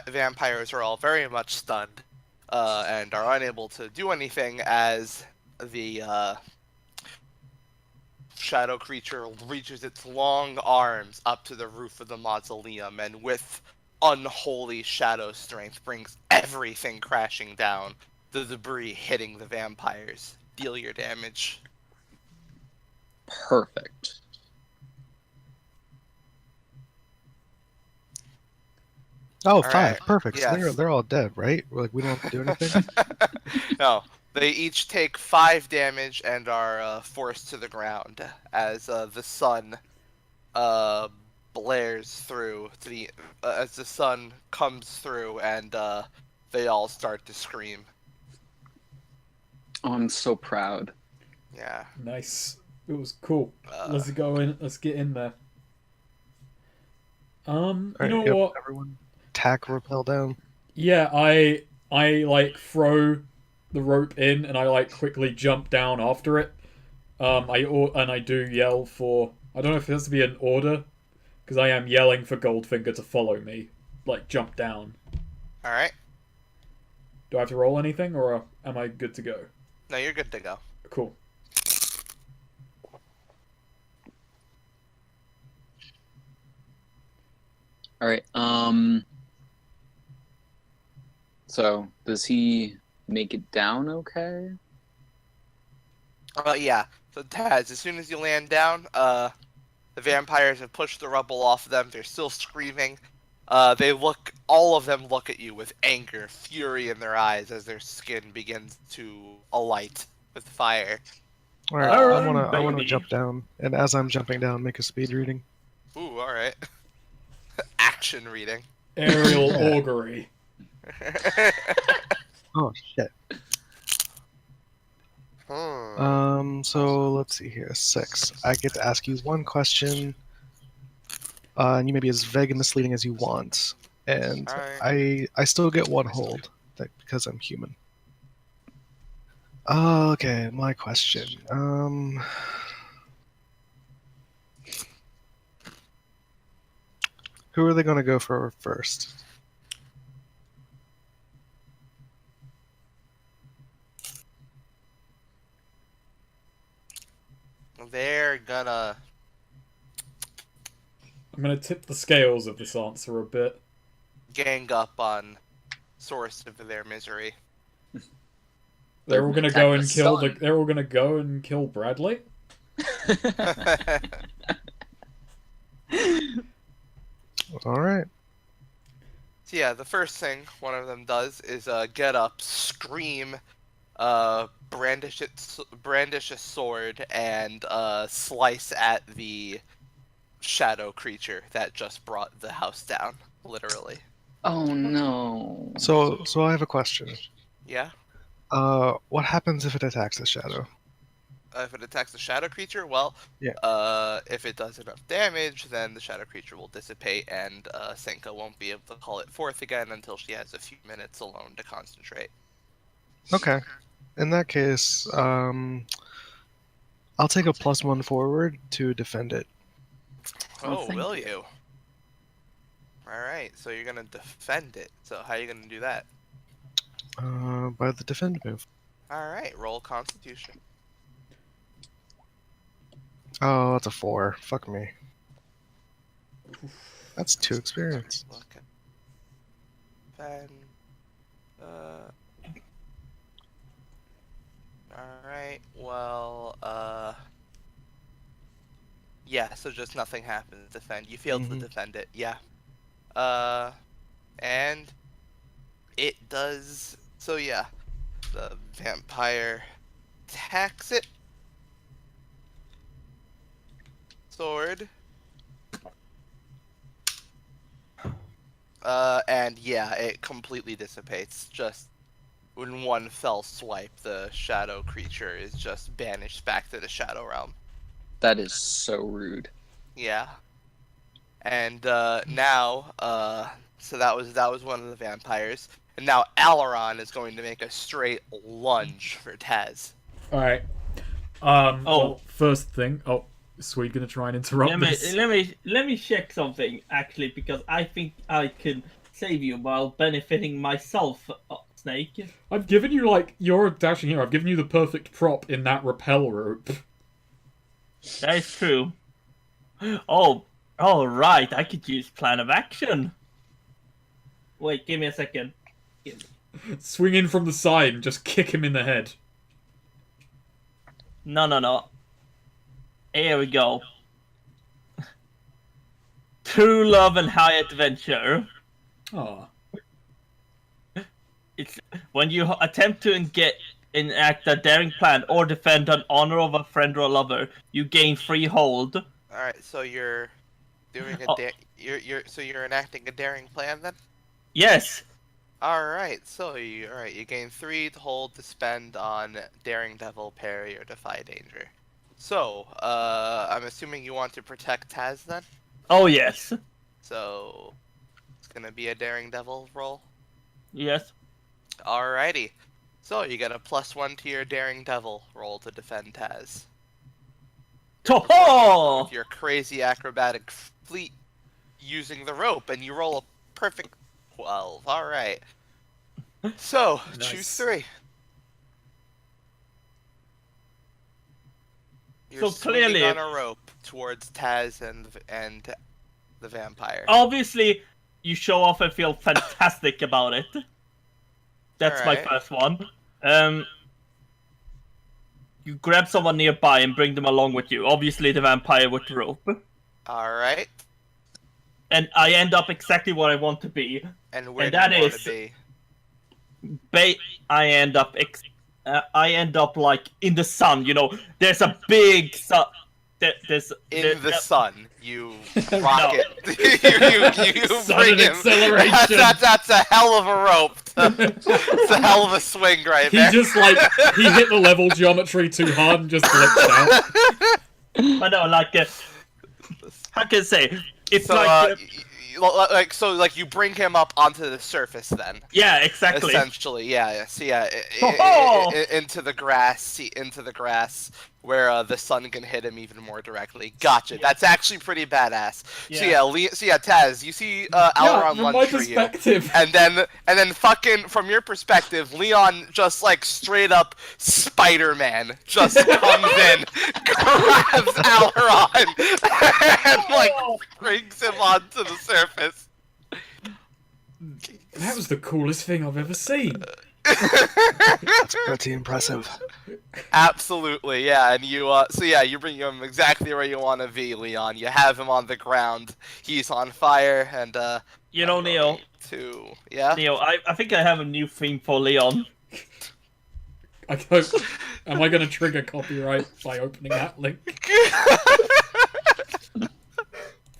Speaker 5: vampires are all very much stunned and are unable to do anything as the shadow creature reaches its long arms up to the roof of the mausoleum and with unholy shadow strength brings everything crashing down, the debris hitting the vampires. Deal your damage.
Speaker 4: Perfect.
Speaker 1: Oh,
Speaker 5: right,
Speaker 1: 5. Perfect.
Speaker 5: yes.
Speaker 1: So they're all dead, right? Like we don't have to do anything.
Speaker 5: No, they each take 5 damage and are forced to the ground as the sun blares through to the as the sun comes through and they all start to scream.
Speaker 4: Oh, I'm so proud.
Speaker 5: Yeah.
Speaker 2: Nice. It was cool.
Speaker 5: Uh,
Speaker 2: Let's go in. Let's get in there. You
Speaker 1: Alright,
Speaker 2: know
Speaker 1: yep,
Speaker 2: what?
Speaker 1: Everyone, tack rappel down.
Speaker 2: Yeah, I like throw the rope in and I like quickly jump down after it. I do yell for. I don't know if it has to be an order, because I am yelling for Goldfinger to follow me, like jump down.
Speaker 5: all right.
Speaker 2: Do I have to roll anything, or am I good to go?
Speaker 5: No, you're good to go.
Speaker 2: Cool.
Speaker 4: All right. So does he make it down okay?
Speaker 5: Yeah. So Taz, as soon as you land down, The vampires have pushed the rubble off of them. They're still screaming. All of them look at you with anger, fury in their eyes as their skin begins to alight with fire.
Speaker 1: All right, I wanna
Speaker 3: baby.
Speaker 1: jump down, and as I'm jumping down, make a speed reading.
Speaker 5: Ooh, all right. Action reading.
Speaker 2: Aerial
Speaker 1: Yeah.
Speaker 2: augury.
Speaker 1: Oh shit. So let's see here. 6. I get to ask you one question, and you may be as vague and misleading as you want, and
Speaker 5: Alright.
Speaker 1: I still get one hold because I'm human. Okay, my question. Who are they gonna go for first?
Speaker 5: They're gonna.
Speaker 2: I'm gonna tip the scales of this answer a bit.
Speaker 5: Gang up on source of their misery.
Speaker 2: They're all gonna
Speaker 4: Attack
Speaker 2: go
Speaker 4: the
Speaker 2: and kill
Speaker 4: sun.
Speaker 2: They're all gonna go and kill Bradley.
Speaker 1: All right.
Speaker 5: So yeah, the first thing one of them does is get up, scream, brandish a sword, and slice at the shadow creature that just brought the house down, literally.
Speaker 4: Oh no.
Speaker 1: So I have a question.
Speaker 5: Yeah.
Speaker 1: What happens if it attacks the shadow?
Speaker 5: If it attacks the shadow creature, well,
Speaker 1: Yeah.
Speaker 5: if it does enough damage, then the shadow creature will dissipate, and Senka won't be able to call it forth again until she has a few minutes alone to concentrate.
Speaker 1: Okay. In that case, I'll take a +1 forward to defend it.
Speaker 4: Oh,
Speaker 5: Oh,
Speaker 4: thank
Speaker 5: will
Speaker 4: you.
Speaker 5: you? Alright, so you're gonna defend it. So how are you gonna do that?
Speaker 1: By the defend move.
Speaker 5: Alright, roll Constitution.
Speaker 1: Oh, that's a 4. Fuck me. That's 2 experience.
Speaker 5: Look at defend. Alright, well, yeah, so just nothing happens. Defend. You failed to
Speaker 1: Mhm.
Speaker 5: defend it, yeah. And it does. So yeah, the vampire attacks it. Sword. And yeah, it completely dissipates. Just in one fell swipe, the shadow creature is just banished back to the shadow realm.
Speaker 4: That is so rude.
Speaker 5: Yeah. And now, so that was one of the vampires, and now Alaron is going to make a straight lunge for Taz.
Speaker 2: All right. Well, first thing. Oh, is Swede gonna try and interrupt this?
Speaker 3: Let me check something actually, because I think I can save you while benefiting myself, Snake.
Speaker 2: I've given you you're a dashing hero. I've given you the perfect prop in that rappel rope.
Speaker 3: That is true. Oh, all right. I could use plan of action. Wait, give me a second.
Speaker 2: Swing in from the side and just kick him in the head.
Speaker 3: No. Here we go. True love and high adventure.
Speaker 2: Ah.
Speaker 3: It's when you attempt to enact a daring plan or defend an honor of a friend or a lover, you gain free hold.
Speaker 5: All right, so you're doing you're enacting a daring plan then.
Speaker 3: Yes.
Speaker 5: All right, so you gain 3 to hold to spend on daring devil, parry, or defy danger. So I'm assuming you want to protect Taz then.
Speaker 3: Oh yes.
Speaker 5: So it's gonna be a daring devil roll.
Speaker 3: Yes.
Speaker 5: Alrighty. So you get a +1 to your daring devil roll to defend Taz.
Speaker 3: Toho!
Speaker 5: With your crazy acrobatic fleet using the rope, and you roll a perfect 12. Alright. So,
Speaker 2: Nice.
Speaker 5: choose 3. You're
Speaker 3: So
Speaker 5: swinging
Speaker 3: clearly-
Speaker 5: on a rope towards Taz and the vampire.
Speaker 3: Obviously, you show off and feel fantastic about it. That's my
Speaker 5: Alright.
Speaker 3: first one. You grab someone nearby and bring them along with you. Obviously, the vampire with the rope.
Speaker 5: All right.
Speaker 3: And I end up exactly what I want to be.
Speaker 5: And where
Speaker 3: And
Speaker 5: do
Speaker 3: that
Speaker 5: you want
Speaker 3: is-
Speaker 5: to be?
Speaker 3: I end up like in the sun. There's a big sun.
Speaker 5: In the sun, you rocket. you
Speaker 2: Sudden
Speaker 5: bring him.
Speaker 2: acceleration.
Speaker 5: That's a hell of a rope. It's a hell of a swing right
Speaker 2: He
Speaker 5: there.
Speaker 2: just he hit the level geometry too hard and just glitched out.
Speaker 3: I know, like, how can I say? It's
Speaker 5: So, you bring him up onto the surface then.
Speaker 3: yeah, exactly.
Speaker 5: Essentially, yeah. So
Speaker 3: Oh!
Speaker 5: into the grass, where the sun can hit him even more directly. Gotcha.
Speaker 3: Yeah.
Speaker 5: That's actually pretty badass.
Speaker 3: Yeah.
Speaker 5: So yeah, Taz, you see Aileron
Speaker 2: from my
Speaker 5: lunge for you,
Speaker 2: perspective.
Speaker 5: and then fucking from your perspective, Leon just like straight up Spider-Man just comes in, grabs Aileron, and like brings him onto the surface.
Speaker 2: That was the coolest thing I've ever seen.
Speaker 1: That's pretty impressive.
Speaker 5: Absolutely, yeah, and you bring him exactly where you want to be, Leon. You have him on the ground. He's on fire, and
Speaker 3: Neil.
Speaker 5: Yeah.
Speaker 3: Neil, I think I have a new theme for Leon.
Speaker 2: Am I going to trigger copyright by opening that link?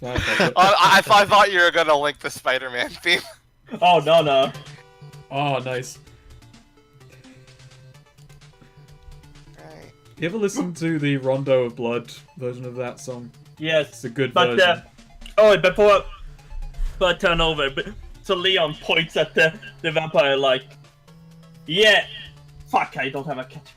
Speaker 5: I thought you were gonna link the Spider-Man theme.
Speaker 3: Oh no.
Speaker 2: Oh, nice.
Speaker 5: Right.
Speaker 2: You ever listen to the Rondo of Blood version of that song?
Speaker 3: Yes,
Speaker 2: It's a good
Speaker 3: but
Speaker 2: version.
Speaker 3: before I turn over, so Leon points at the vampire like, yeah, fuck, I don't have a catch.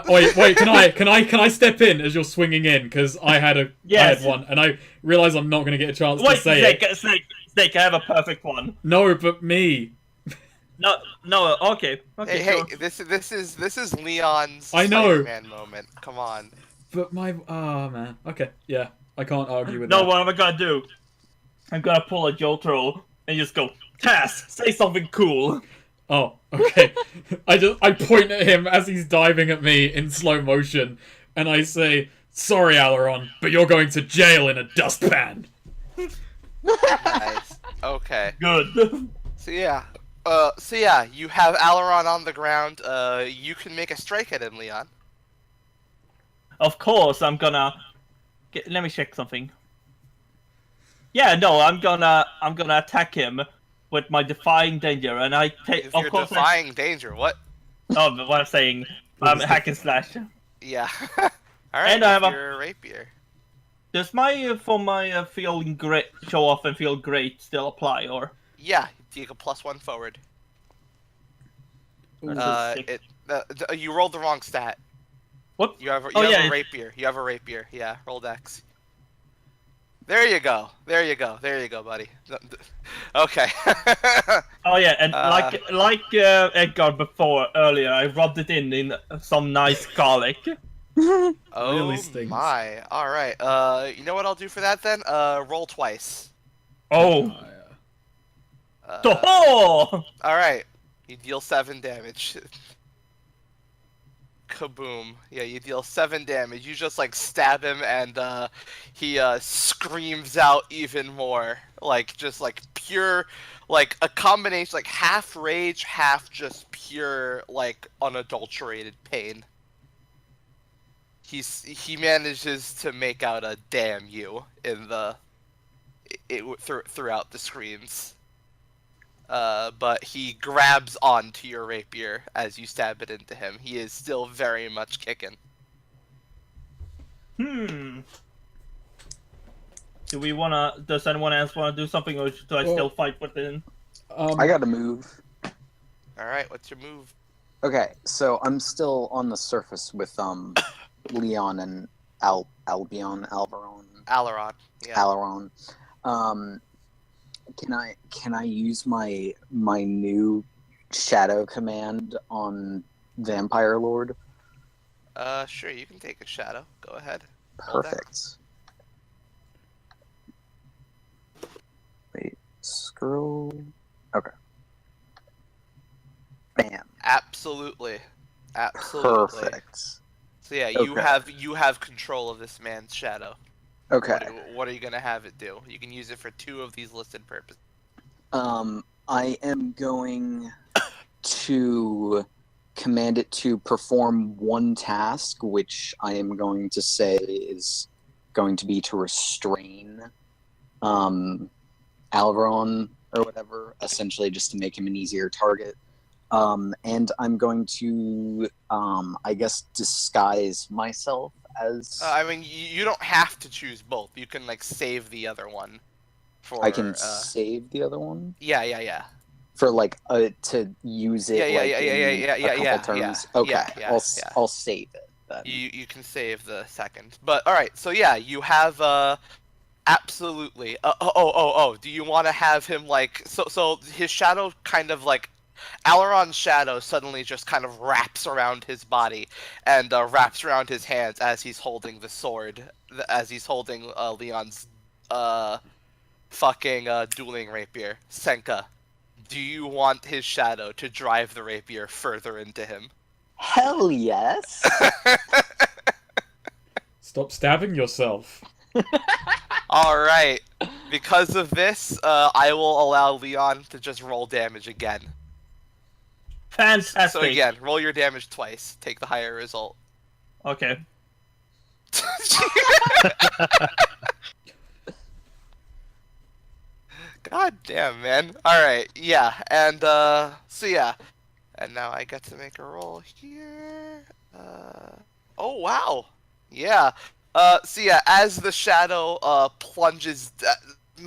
Speaker 2: Wait, can I step in as you're swinging in? Because I had
Speaker 3: Yes.
Speaker 2: one, and I realize I'm not going to get a chance to
Speaker 3: Wait,
Speaker 2: say it.
Speaker 3: Snake, I have a perfect one.
Speaker 2: No, but me.
Speaker 3: No, okay,
Speaker 5: Hey,
Speaker 3: sure.
Speaker 5: this is Leon's
Speaker 2: I know.
Speaker 5: Spider-Man moment. Come on.
Speaker 2: But oh man. Okay, yeah, I can't argue with
Speaker 3: No,
Speaker 2: that.
Speaker 3: what am I gonna do? I'm gonna pull a Jotaro and just go, Taz, say something cool.
Speaker 2: Oh, okay. I point at him as he's diving at me in slow motion, and I say, "Sorry, Aileron, but you're going to jail in a dustpan."
Speaker 5: Nice. Okay.
Speaker 3: Good.
Speaker 5: So yeah, you have Aileron on the ground. You can make a strike at him, Leon.
Speaker 3: Of course, I'm gonna. Let me check something. Yeah, no, I'm gonna attack him with my defying danger, and I take.
Speaker 5: If
Speaker 3: Of
Speaker 5: you're
Speaker 3: course,
Speaker 5: defying danger, what?
Speaker 3: oh, but what I'm saying, hack and slash.
Speaker 5: Yeah. All right.
Speaker 3: And I have
Speaker 5: your rapier.
Speaker 3: Does my feeling great, show off and feel great still apply, or?
Speaker 5: Yeah, take a +1 forward.
Speaker 3: That's
Speaker 5: You rolled the wrong stat.
Speaker 3: What?
Speaker 5: You have a
Speaker 3: yeah.
Speaker 5: rapier. You have a rapier. Yeah, roll dex. There you go, buddy. Okay.
Speaker 3: Oh yeah, and like Edgar earlier, I rubbed it in some nice garlic.
Speaker 5: Oh
Speaker 2: Really stings.
Speaker 5: my. All right. You know what I'll do for that then? Roll twice.
Speaker 3: Oh.
Speaker 5: All right. You deal 7 damage. Kaboom. Yeah, you deal 7 damage. You just like stab him and he screams out even more. Like just like pure like a combination like half rage, half just pure like unadulterated pain. He manages to make out a damn you in throughout the screams. But he grabs onto your rapier as you stab it into him. He is still very much kicking.
Speaker 3: Does anyone else wanna do something, or do I still fight with him?
Speaker 4: I got to move.
Speaker 5: Alright, what's your move?
Speaker 4: Okay, so I'm still on the surface with Leon and Alveron.
Speaker 5: Aileron. Yeah.
Speaker 4: Aileron. Can I use my new shadow command on Vampire Lord?
Speaker 5: Sure, you can take a shadow. Go ahead. Roll that.
Speaker 4: Perfect. Wait, scroll. Okay. Bam.
Speaker 5: Absolutely.
Speaker 4: Perfect.
Speaker 5: So yeah,
Speaker 4: Okay.
Speaker 5: you have control of this man's shadow.
Speaker 4: Okay.
Speaker 5: What are you gonna have it do? You can use it for 2 of these listed purposes.
Speaker 4: I am going to command it to perform one task, which I am going to say is going to be to restrain Alvaron or whatever, essentially just to make him an easier target. And I'm going to, I guess, disguise myself as.
Speaker 5: I mean, you don't have to choose both. You can like save the other one. For
Speaker 4: I can save the other one.
Speaker 5: Yeah.
Speaker 4: For like to use it
Speaker 5: Yeah,
Speaker 4: like in a couple turns. Okay, I'll save it then.
Speaker 5: You can save the second. But all right, so yeah, you have absolutely. Do you want to have him like so his shadow kind of like Alaron's shadow suddenly just kind of wraps around his body and wraps around his hands as he's holding the sword, as he's holding Leon's fucking dueling rapier. Senka, do you want his shadow to drive the rapier further into him?
Speaker 4: Hell yes.
Speaker 2: Stop stabbing yourself.
Speaker 5: All right. Because of this, I will allow Leon to just roll damage again.
Speaker 3: Fantastic.
Speaker 5: So again, roll your damage twice. Take the higher result.
Speaker 3: Okay.
Speaker 5: God damn, man. Alright, yeah. And, so yeah. And now I get to make a roll here. Oh, wow. Yeah. So yeah, as the shadow, plunges,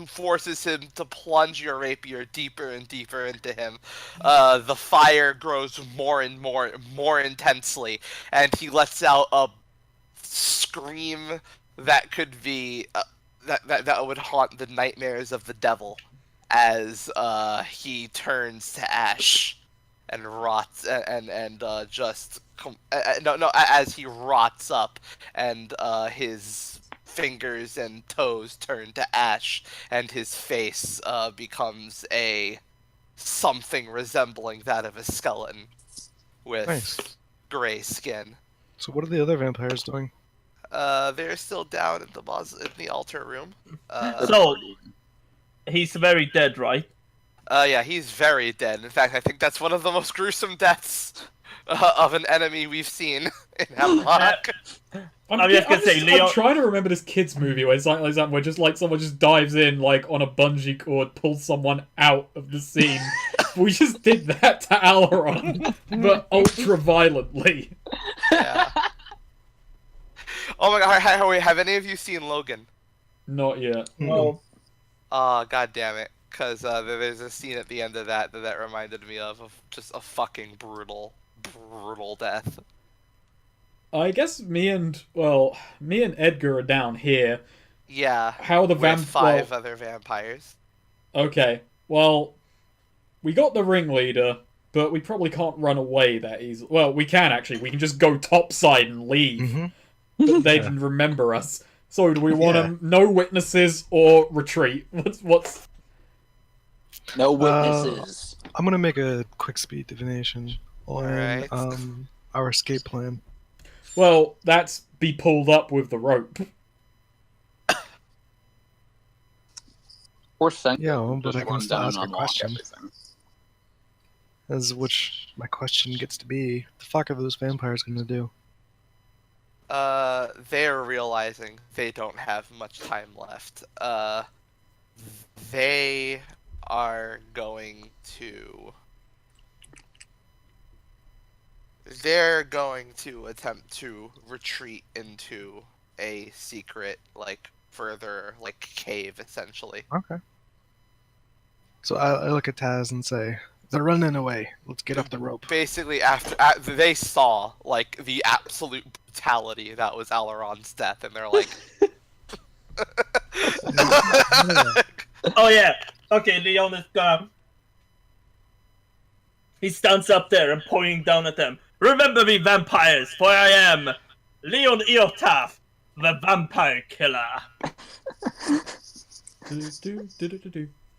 Speaker 5: forces him to plunge your rapier deeper and deeper into him, the fire grows more and more intensely, and he lets out a scream that could be, that would haunt the nightmares of the devil, as he turns to ash and rots and just as he rots up and his fingers and toes turn to ash and his face becomes a something resembling that of a skeleton with
Speaker 1: Nice.
Speaker 5: gray skin.
Speaker 1: So what are the other vampires doing?
Speaker 5: They're still down in the altar room.
Speaker 3: So he's very dead, right?
Speaker 5: Yeah, he's very dead. In fact, I think that's one of the most gruesome deaths of an enemy we've seen in Hemlock.
Speaker 3: I'm just gonna say, Leo.
Speaker 2: I'm trying to remember this kids movie where it's like that, where just like someone just dives in like on a bungee cord, pulls someone out of the scene. We just did that to Alaron, but ultra violently.
Speaker 5: Yeah. Oh my god! Wait, have any of you seen Logan?
Speaker 2: Not yet.
Speaker 3: No.
Speaker 5: God damn it! Because there's a scene at the end of that reminded me of just a fucking brutal death.
Speaker 2: I guess me and Edgar are down here.
Speaker 5: Yeah.
Speaker 2: How are the
Speaker 5: with 5 other vampires.
Speaker 2: Okay, well, we got the ringleader, but we probably can't run away that easily. Well, we can actually. We can just go topside and leave.
Speaker 1: Mm-hmm.
Speaker 2: But they didn't remember us. So do we want to no witnesses or retreat? What's...
Speaker 4: No witnesses.
Speaker 1: I'm gonna make a quick speed divination on
Speaker 5: Alright.
Speaker 1: our escape plan.
Speaker 2: Well, that's be pulled up with the rope.
Speaker 4: Or Senka
Speaker 1: Yeah,
Speaker 4: will
Speaker 1: but
Speaker 4: just
Speaker 1: I can
Speaker 4: run
Speaker 1: still
Speaker 4: down
Speaker 1: ask a
Speaker 4: and unlock
Speaker 1: question.
Speaker 4: everything.
Speaker 1: As which my question gets to be, the fuck are those vampires gonna do?
Speaker 5: They're realizing they don't have much time left. They are going to... They're going to attempt to retreat into a secret, like, further, like, cave, essentially.
Speaker 1: Okay. So I look at Taz and say, they're running away. Let's get up the rope.
Speaker 5: Basically, after they saw, like, the absolute brutality that was Alaron's death, and they're like...
Speaker 3: Oh yeah. Okay, Leon is gonna. He stands up there and pointing down at them. Remember me, vampires, for I am Leon Eotaf, the vampire killer.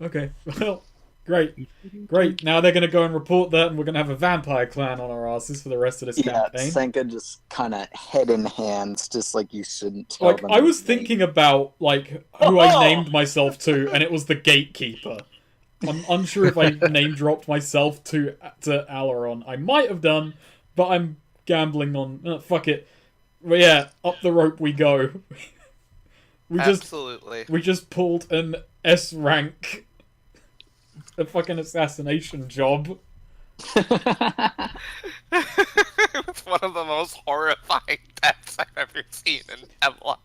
Speaker 2: Okay, well, Great. Great. Now they're going to go and report that, and we're going to have a vampire clan on our asses for the rest of this
Speaker 4: Yeah,
Speaker 2: campaign.
Speaker 4: Senka just kind of head in hands, just like you shouldn't tell
Speaker 2: Like,
Speaker 4: them.
Speaker 2: I was thinking about, like, who I named myself to, and it was the Gatekeeper. I'm unsure if I name-dropped myself to Alaron. I might have done, but I'm gambling on... fuck it. But yeah, up the rope we go.
Speaker 5: Absolutely.
Speaker 2: We just pulled an S rank... a fucking assassination job.
Speaker 5: It was one of the most horrifying deaths I've ever seen in Hemlock.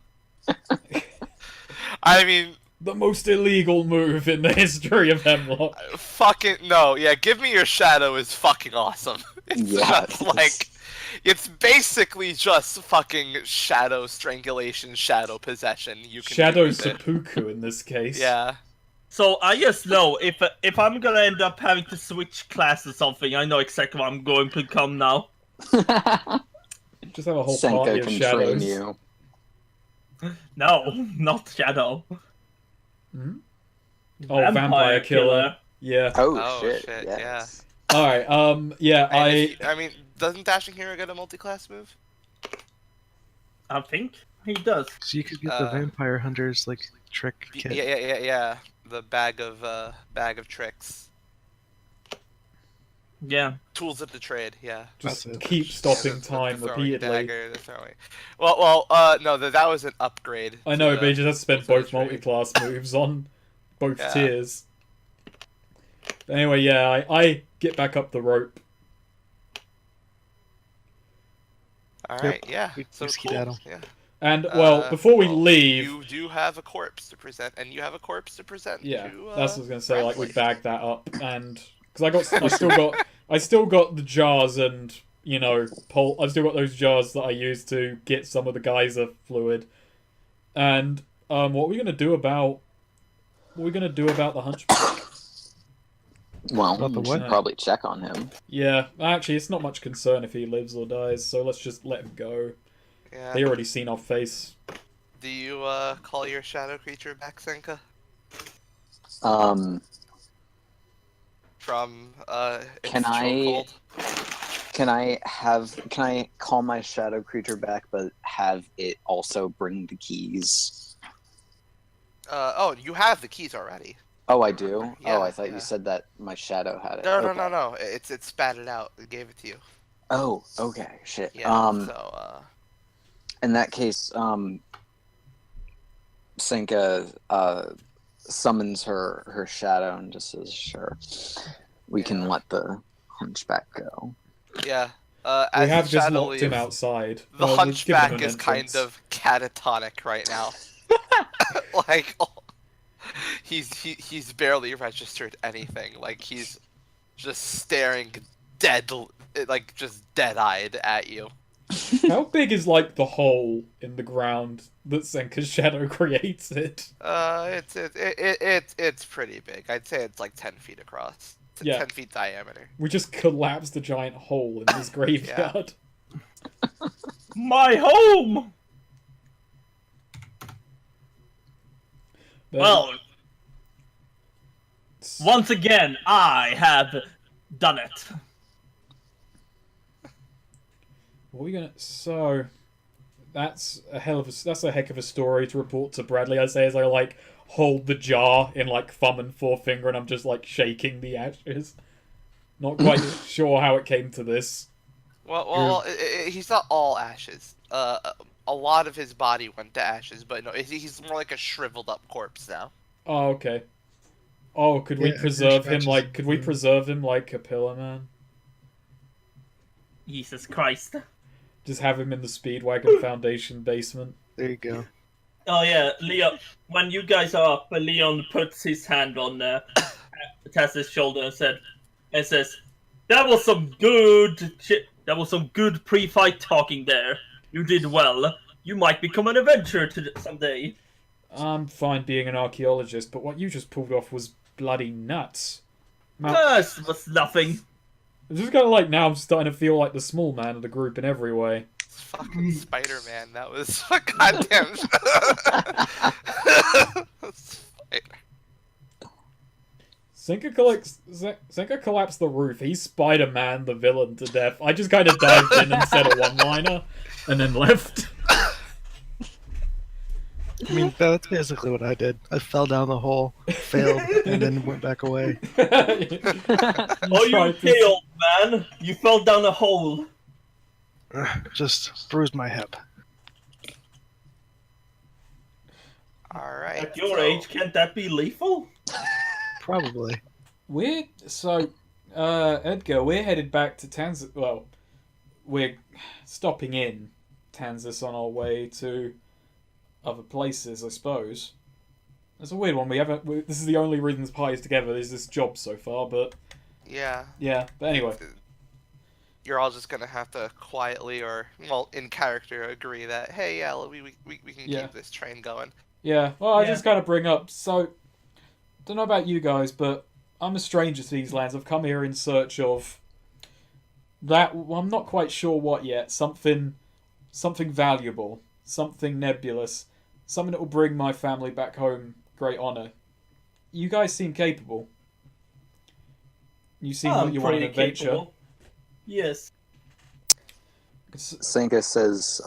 Speaker 5: I mean,
Speaker 2: The most illegal move in the history of Hemlock.
Speaker 5: fucking no, yeah. Give me your shadow is fucking awesome. It's
Speaker 4: Yeah,
Speaker 5: just like, it's basically just fucking shadow strangulation, shadow possession. You can
Speaker 2: Shadow
Speaker 5: do with it.
Speaker 2: seppuku in this case.
Speaker 5: Yeah.
Speaker 3: So I just know if I'm gonna end up having to switch class or something, I know exactly what I'm going to become now.
Speaker 2: Just have a whole
Speaker 4: Senka
Speaker 2: party of
Speaker 4: can
Speaker 2: shadows.
Speaker 4: train you.
Speaker 3: No, not Shadow.
Speaker 2: Hmm? Oh, vampire killer. Yeah.
Speaker 4: Oh,
Speaker 5: shit,
Speaker 4: yes.
Speaker 2: Alright, yeah,
Speaker 5: I mean, doesn't Dashing Hero get a multi-class move?
Speaker 3: I think he does.
Speaker 1: So you could get the vampire hunter's like trick kit.
Speaker 5: Yeah. The bag of tricks.
Speaker 3: Yeah.
Speaker 5: Tools of the trade. Yeah.
Speaker 2: just
Speaker 1: That's it.
Speaker 2: keep stopping
Speaker 5: The
Speaker 2: time
Speaker 5: throwing
Speaker 2: repeatedly.
Speaker 5: dagger, the throwing. No, that was an upgrade.
Speaker 2: I know,
Speaker 5: to
Speaker 2: but
Speaker 5: the
Speaker 2: you just have to spend
Speaker 5: tools of
Speaker 2: both
Speaker 5: the trade.
Speaker 2: multi-class moves on both
Speaker 5: Yeah.
Speaker 2: tiers. But anyway, yeah, I get back up the rope.
Speaker 5: All right, yeah.
Speaker 1: We
Speaker 5: So cool.
Speaker 1: skedaddle.
Speaker 5: Yeah.
Speaker 2: And, well, before we leave...
Speaker 5: you do have a corpse to present, and you have a corpse to present.
Speaker 2: Yeah,
Speaker 5: to,
Speaker 2: that's what I was gonna say. Like, we
Speaker 5: Bradley.
Speaker 2: bagged that up, and because I still got the jars, and I've still got those jars that I used to get some of the geyser fluid. And what are we gonna do about the hunchback?
Speaker 4: Well,
Speaker 1: About the
Speaker 4: we
Speaker 1: what?
Speaker 4: should probably check on him.
Speaker 2: Yeah, actually, it's not much concern if he lives or dies, so let's just let him go.
Speaker 5: Yeah.
Speaker 2: They already seen our face.
Speaker 5: Do you call your shadow creature back, Senka?
Speaker 4: Um,
Speaker 5: From its
Speaker 4: Can I-
Speaker 5: chokehold?
Speaker 4: can I call my shadow creature back, but have it also bring the keys?
Speaker 5: You have the keys already.
Speaker 4: Oh, I do?
Speaker 5: Yeah,
Speaker 4: Oh, I thought
Speaker 5: yeah.
Speaker 4: you said that my shadow had it.
Speaker 5: No,
Speaker 4: Okay.
Speaker 5: no. It's spat it out. It gave it to you.
Speaker 4: Oh, okay, shit.
Speaker 5: Yeah.
Speaker 4: In that case, Senka summons her shadow and just says, "Sure, we can let the hunchback go."
Speaker 5: Yeah.
Speaker 2: We
Speaker 5: As
Speaker 2: have
Speaker 5: the
Speaker 2: just
Speaker 5: shadow
Speaker 2: locked him
Speaker 5: leaves,
Speaker 2: outside.
Speaker 5: The
Speaker 2: Well, we've given him
Speaker 5: hunchback
Speaker 2: an
Speaker 5: is kind
Speaker 2: entrance.
Speaker 5: of catatonic right now. Like, he's barely registered anything. Like, he's just staring just dead-eyed at you.
Speaker 2: How big is, like, the hole in the ground that Senka's shadow created?
Speaker 5: It's pretty big. I'd say it's like 10 feet across. It's
Speaker 2: Yeah.
Speaker 5: 10 feet diameter.
Speaker 2: We just collapsed a giant hole in his graveyard.
Speaker 3: My home!
Speaker 2: But-
Speaker 3: Well, once again, I have done it.
Speaker 2: What are we gonna? So, that's a heck of a story to report to Bradley. I say as I like hold the jar in like thumb and forefinger, and I'm just like shaking the ashes. Not quite sure how it came to this.
Speaker 5: Well, he's not all ashes. A lot of his body went to ashes, but no, he's more like a shriveled up corpse now.
Speaker 2: Oh, okay. Oh, could we
Speaker 1: Yeah,
Speaker 2: preserve him
Speaker 1: patches.
Speaker 2: like? Could we preserve him like a pillar man?
Speaker 3: Jesus Christ.
Speaker 2: Just have him in the Speedwagon Foundation basement.
Speaker 1: There you go.
Speaker 3: Oh yeah, Leon. When you guys are up, Leon puts his hand on Taz's shoulder and says, "That was some good shit. That was some good pre-fight talking there. You did well. You might become an adventurer someday."
Speaker 2: I'm fine being an archaeologist, but what you just pulled off was bloody nuts.
Speaker 3: This was nothing.
Speaker 2: I'm just kind of like now I'm starting to feel like the small man of the group in every way.
Speaker 5: It's fucking Spider-Man. That was goddamn.
Speaker 2: Senka collapsed the roof. He Spider-Man the villain to death. I just kind of dived in and said a one-liner, and then left.
Speaker 1: I mean, that's basically what I did. I fell down the hole, failed, and then went back away.
Speaker 3: Oh, you failed, man! You fell down a hole.
Speaker 1: Just bruised my hip.
Speaker 5: Alright.
Speaker 3: At your age, can't that be lethal?
Speaker 1: Probably.
Speaker 2: Edgar, we're headed back to Tanzas. Well, we're stopping in Tanzas on our way to other places, I suppose. It's a weird one. This is the only reason this party's together. There's this job so far, but
Speaker 5: Yeah.
Speaker 2: But anyway,
Speaker 5: You're all just gonna have to quietly or, well, in character agree that, hey, yeah, we can keep this train going.
Speaker 2: yeah. Well, I just gotta bring up. So, don't know about you guys, but I'm a stranger to these lands. I've come here in search of that. Well, I'm not quite sure what yet. Something valuable, something nebulous, something that will bring my family back home great honor. You guys seem capable. You seem like you want an adventure.
Speaker 3: Capable. Yes.
Speaker 4: Senka says,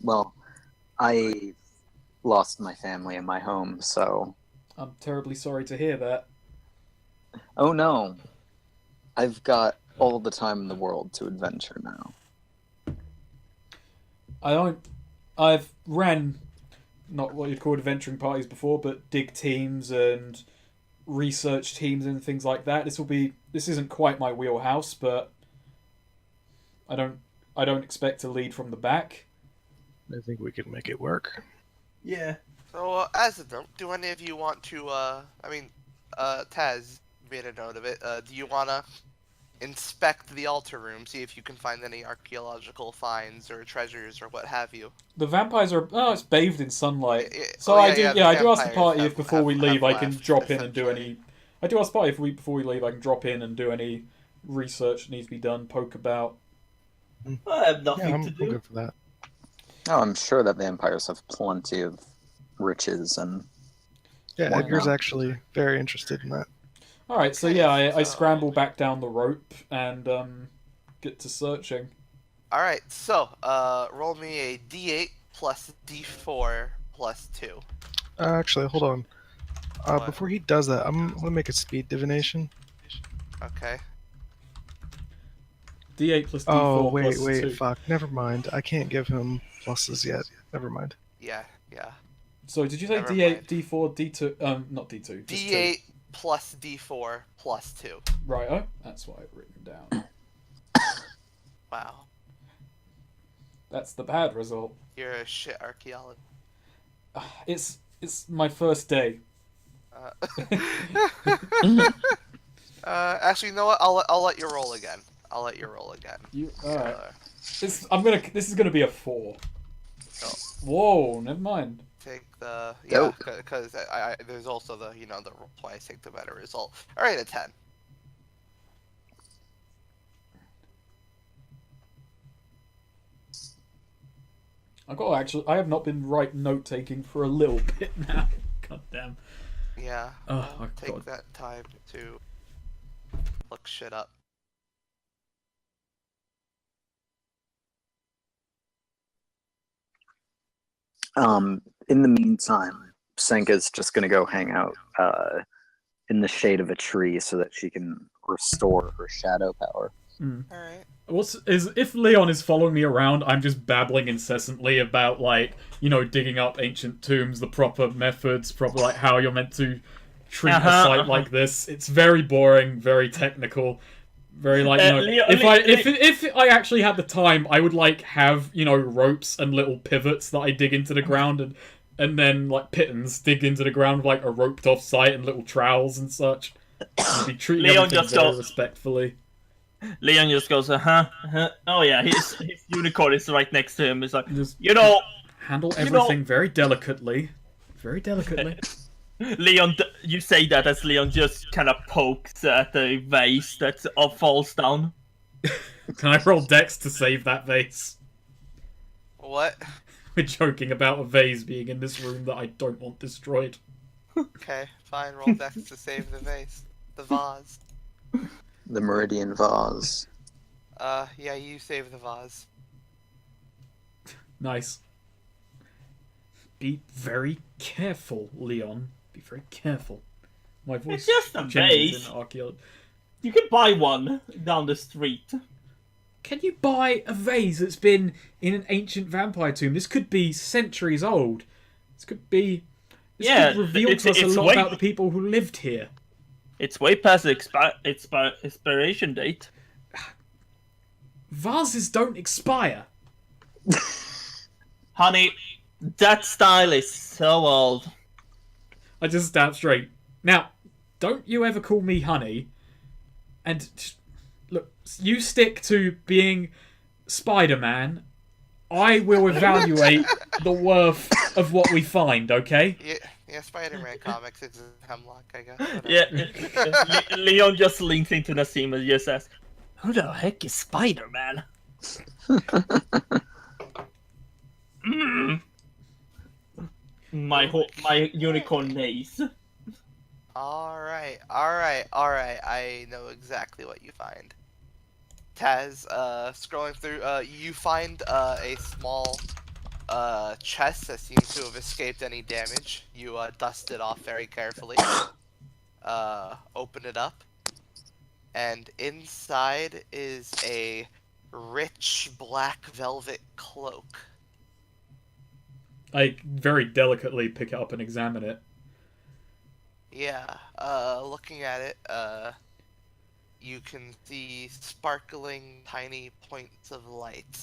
Speaker 4: well, I lost my family and my home, so...
Speaker 2: I'm terribly sorry to hear that.
Speaker 4: Oh no. I've got all the time in the world to adventure now.
Speaker 2: I've ran not what you'd call adventuring parties before, but dig teams and research teams and things like that. This isn't quite my wheelhouse, but I don't expect to lead from the back.
Speaker 1: I think we can make it work.
Speaker 3: Yeah.
Speaker 5: So, as a note, do any of you want to, Taz made a note of it, do you want to inspect the altar room, see if you can find any archaeological finds or treasures or what have you?
Speaker 2: The vampires it's bathed in sunlight. So
Speaker 5: Oh,
Speaker 2: I
Speaker 5: yeah,
Speaker 2: do
Speaker 5: the
Speaker 2: ask the
Speaker 5: vampires
Speaker 2: party if before we leave I can
Speaker 5: left,
Speaker 2: drop in and do
Speaker 5: essentially.
Speaker 2: any... I do ask the party if before we leave I can drop in and do any research that needs to be done, poke about.
Speaker 3: I have nothing
Speaker 1: Yeah, I'm
Speaker 3: to do.
Speaker 1: good for that.
Speaker 4: Oh, I'm sure that vampires have plenty of riches and...
Speaker 1: Yeah,
Speaker 4: Why
Speaker 1: Edgar's
Speaker 4: not?
Speaker 1: actually very interested in that.
Speaker 2: Alright, so
Speaker 5: Okay,
Speaker 2: yeah, I
Speaker 5: so-
Speaker 2: scramble back down the rope and get to searching.
Speaker 5: Alright, so, roll me a d8 plus d4 plus 2.
Speaker 1: Actually, hold on.
Speaker 5: What?
Speaker 1: Before he does that, I'm gonna make a speed divination.
Speaker 5: Okay.
Speaker 2: D8 plus D4
Speaker 1: Oh, wait,
Speaker 2: plus 2.
Speaker 1: fuck. Never mind. I can't give him pluses yet. Never mind.
Speaker 5: Yeah.
Speaker 2: So did you say
Speaker 5: Never
Speaker 2: D8,
Speaker 5: mind.
Speaker 2: D4, D2, not D2, just 2.
Speaker 5: D8 plus d4 plus 2.
Speaker 2: Right, that's what I've written down.
Speaker 5: Wow.
Speaker 2: That's the bad result.
Speaker 5: You're a shit archaeologist.
Speaker 2: It's my first day.
Speaker 5: Actually, you know what? I'll let you roll again.
Speaker 2: Alright. This is gonna be a 4.
Speaker 5: Oh.
Speaker 2: Whoa, never mind.
Speaker 5: Take the
Speaker 4: Dope.
Speaker 5: because I there's also the the roll twice, take the better result. All right, a 10.
Speaker 2: I have not been note taking for a little bit now. God damn.
Speaker 5: Yeah.
Speaker 2: Oh,
Speaker 5: I'll
Speaker 2: I've
Speaker 5: take
Speaker 2: got-
Speaker 5: that time to look shit up.
Speaker 4: In the meantime, Senka's just gonna go hang out in the shade of a tree so that she can restore her shadow power.
Speaker 5: All right.
Speaker 2: If Leon is following me around, I'm just babbling incessantly about digging up ancient tombs, the proper methods, proper how you're meant to treat a site like this. It's very boring, very technical, very if I actually had the time, I would have ropes and little pivots that I dig into the ground and then pittons dig into the ground with a roped off site and little trowels and such. I'd be treating
Speaker 3: Leon
Speaker 2: everything
Speaker 3: just
Speaker 2: very
Speaker 3: goes-
Speaker 2: respectfully.
Speaker 3: Leon just goes, oh yeah, his unicorn is right next to him. It's like,
Speaker 2: Just handle
Speaker 3: you know-
Speaker 2: everything very delicately. Very delicately.
Speaker 3: Leon, you say that as Leon just kind of pokes at the vase that falls down.
Speaker 2: Can I roll Dex to save that vase?
Speaker 5: What?
Speaker 2: We're joking about a vase being in this room that I don't want destroyed.
Speaker 5: Okay, fine. Roll dex to save the vase. The vase.
Speaker 4: The Meridian vase.
Speaker 5: Yeah, you save the vase.
Speaker 2: Nice. Be very careful, Leon. Be very careful. My voice
Speaker 3: It's just a
Speaker 2: changes
Speaker 3: vase.
Speaker 2: in archaeology.
Speaker 3: You can buy one down the street.
Speaker 2: Can you buy a vase that's been in an ancient vampire tomb? This could be centuries old. This could
Speaker 3: Yeah,
Speaker 2: could reveal to us a
Speaker 3: it's
Speaker 2: lot
Speaker 3: way-
Speaker 2: about the people who lived here.
Speaker 3: It's way past the expiration date.
Speaker 2: Vases don't expire.
Speaker 3: Honey, that style is so old.
Speaker 2: I just stand straight. Now, don't you ever call me honey. And look, you stick to being Spider-Man. I will evaluate the worth of what we find, okay?
Speaker 5: Yeah, Spider-Man comics exist in Hemlock, I guess. Whatever.
Speaker 3: Yeah, Leon just leans into Nassim and just says, "Who the heck is Spider-Man?" My unicorn neighs.
Speaker 5: Alright. I know exactly what you find. Taz, scrolling through, you find a small chest that seems to have escaped any damage. You dust it off very carefully. Open it up. And inside is a rich black velvet cloak.
Speaker 2: I very delicately pick it up and examine it.
Speaker 5: Yeah, looking at it, you can see sparkling tiny points of light.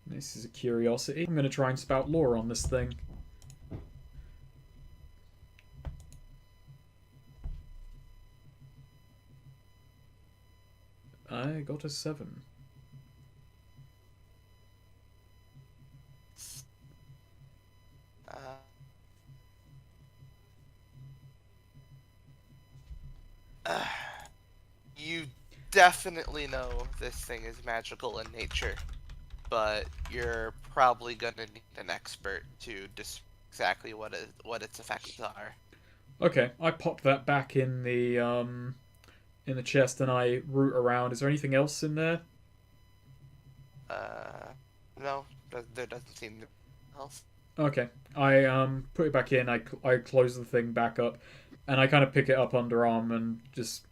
Speaker 2: This is a curiosity. I'm going to try and spout lore on this thing. I got a 7.
Speaker 5: You definitely know this thing is magical in nature, but you're probably gonna need an expert to exactly what its effects are.
Speaker 2: Okay, I pop that back in the chest and I root around. Is there anything else in there?
Speaker 5: No, there doesn't seem to be else.
Speaker 2: Okay, I put it back in. I close the thing back up, and I kind of pick it up underarm and just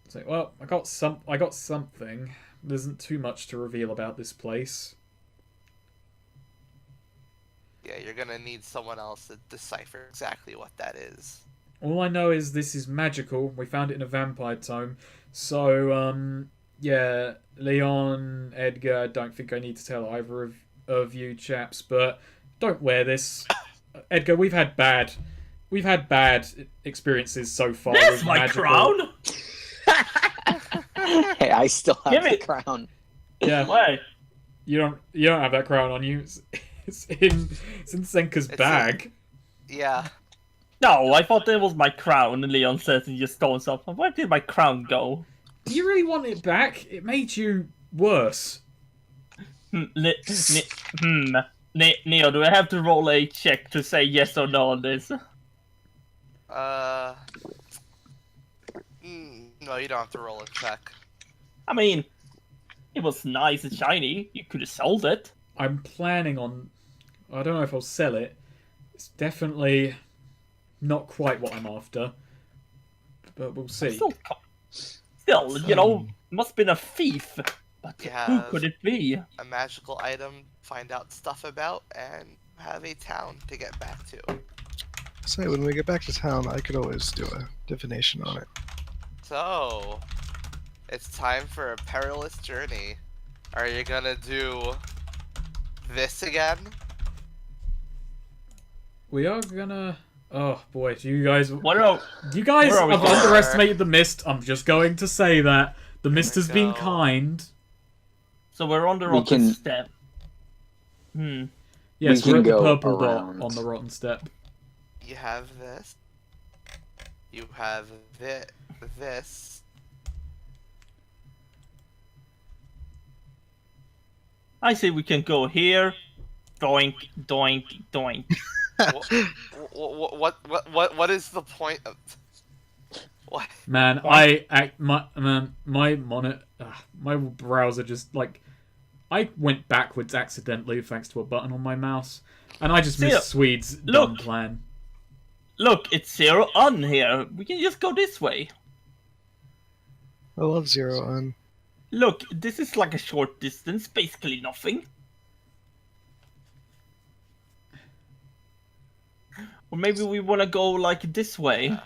Speaker 2: say, "Well, I got something. There isn't too much to reveal about this place."
Speaker 5: Yeah, you're gonna need someone else to decipher exactly what that is.
Speaker 2: All I know is this is magical. We found it in a vampire tome. So, yeah, Leon, Edgar, I don't think I need to tell either of you chaps, but don't wear this. Edgar, we've had bad experiences so far.
Speaker 3: That's
Speaker 2: with
Speaker 3: my
Speaker 2: magical...
Speaker 3: crown.
Speaker 4: Hey, I still have
Speaker 3: Give
Speaker 4: the
Speaker 3: it.
Speaker 4: crown.
Speaker 2: Yeah,
Speaker 3: Why?
Speaker 2: you don't have that crown on you. It's in Senka's bag.
Speaker 5: Yeah,
Speaker 3: No, I thought that was my crown. Leon says and just stole something. Where did my crown go?
Speaker 2: Do you really want it back? It made you worse.
Speaker 3: Neo, do I have to roll a check to say yes or no on this?
Speaker 5: no, you don't have to roll a check.
Speaker 3: I mean, it was nice and shiny. You could have sold it.
Speaker 2: I'm planning on... I don't know if I'll sell it. It's definitely not quite what I'm after. But we'll see.
Speaker 3: Still, you know, must have been a thief. But who
Speaker 5: Yeah.
Speaker 3: could it be?
Speaker 5: A magical item, find out stuff about, and have a town to get back to.
Speaker 1: Say, when we get back to town, I could always do a divination on it.
Speaker 5: So, it's time for a perilous journey. Are you gonna do this again?
Speaker 2: We are gonna... Oh, boy. You guys have
Speaker 3: Where are we going?
Speaker 2: underestimated the mist. I'm just going to say that. The mist has been
Speaker 5: go.
Speaker 2: kind.
Speaker 3: So we're on the
Speaker 4: We
Speaker 3: rotten
Speaker 4: can-
Speaker 3: step.
Speaker 2: Yes,
Speaker 4: We
Speaker 2: we're
Speaker 4: can
Speaker 2: at the
Speaker 4: go
Speaker 2: purple
Speaker 4: around.
Speaker 2: dot on the rotten step.
Speaker 5: You have this. You have this.
Speaker 3: I say we can go here. Doink, doink, doink.
Speaker 5: What is the point of what?
Speaker 2: Man, my monitor, my browser just like I went backwards accidentally thanks to a button on my mouse, and I just
Speaker 3: See,
Speaker 2: missed Swede's dumb plan.
Speaker 3: Look, it's 0 on here. We can just go this way.
Speaker 1: I love Zero on.
Speaker 3: Look, this is like a short distance, basically nothing. Or maybe we want to go like this way.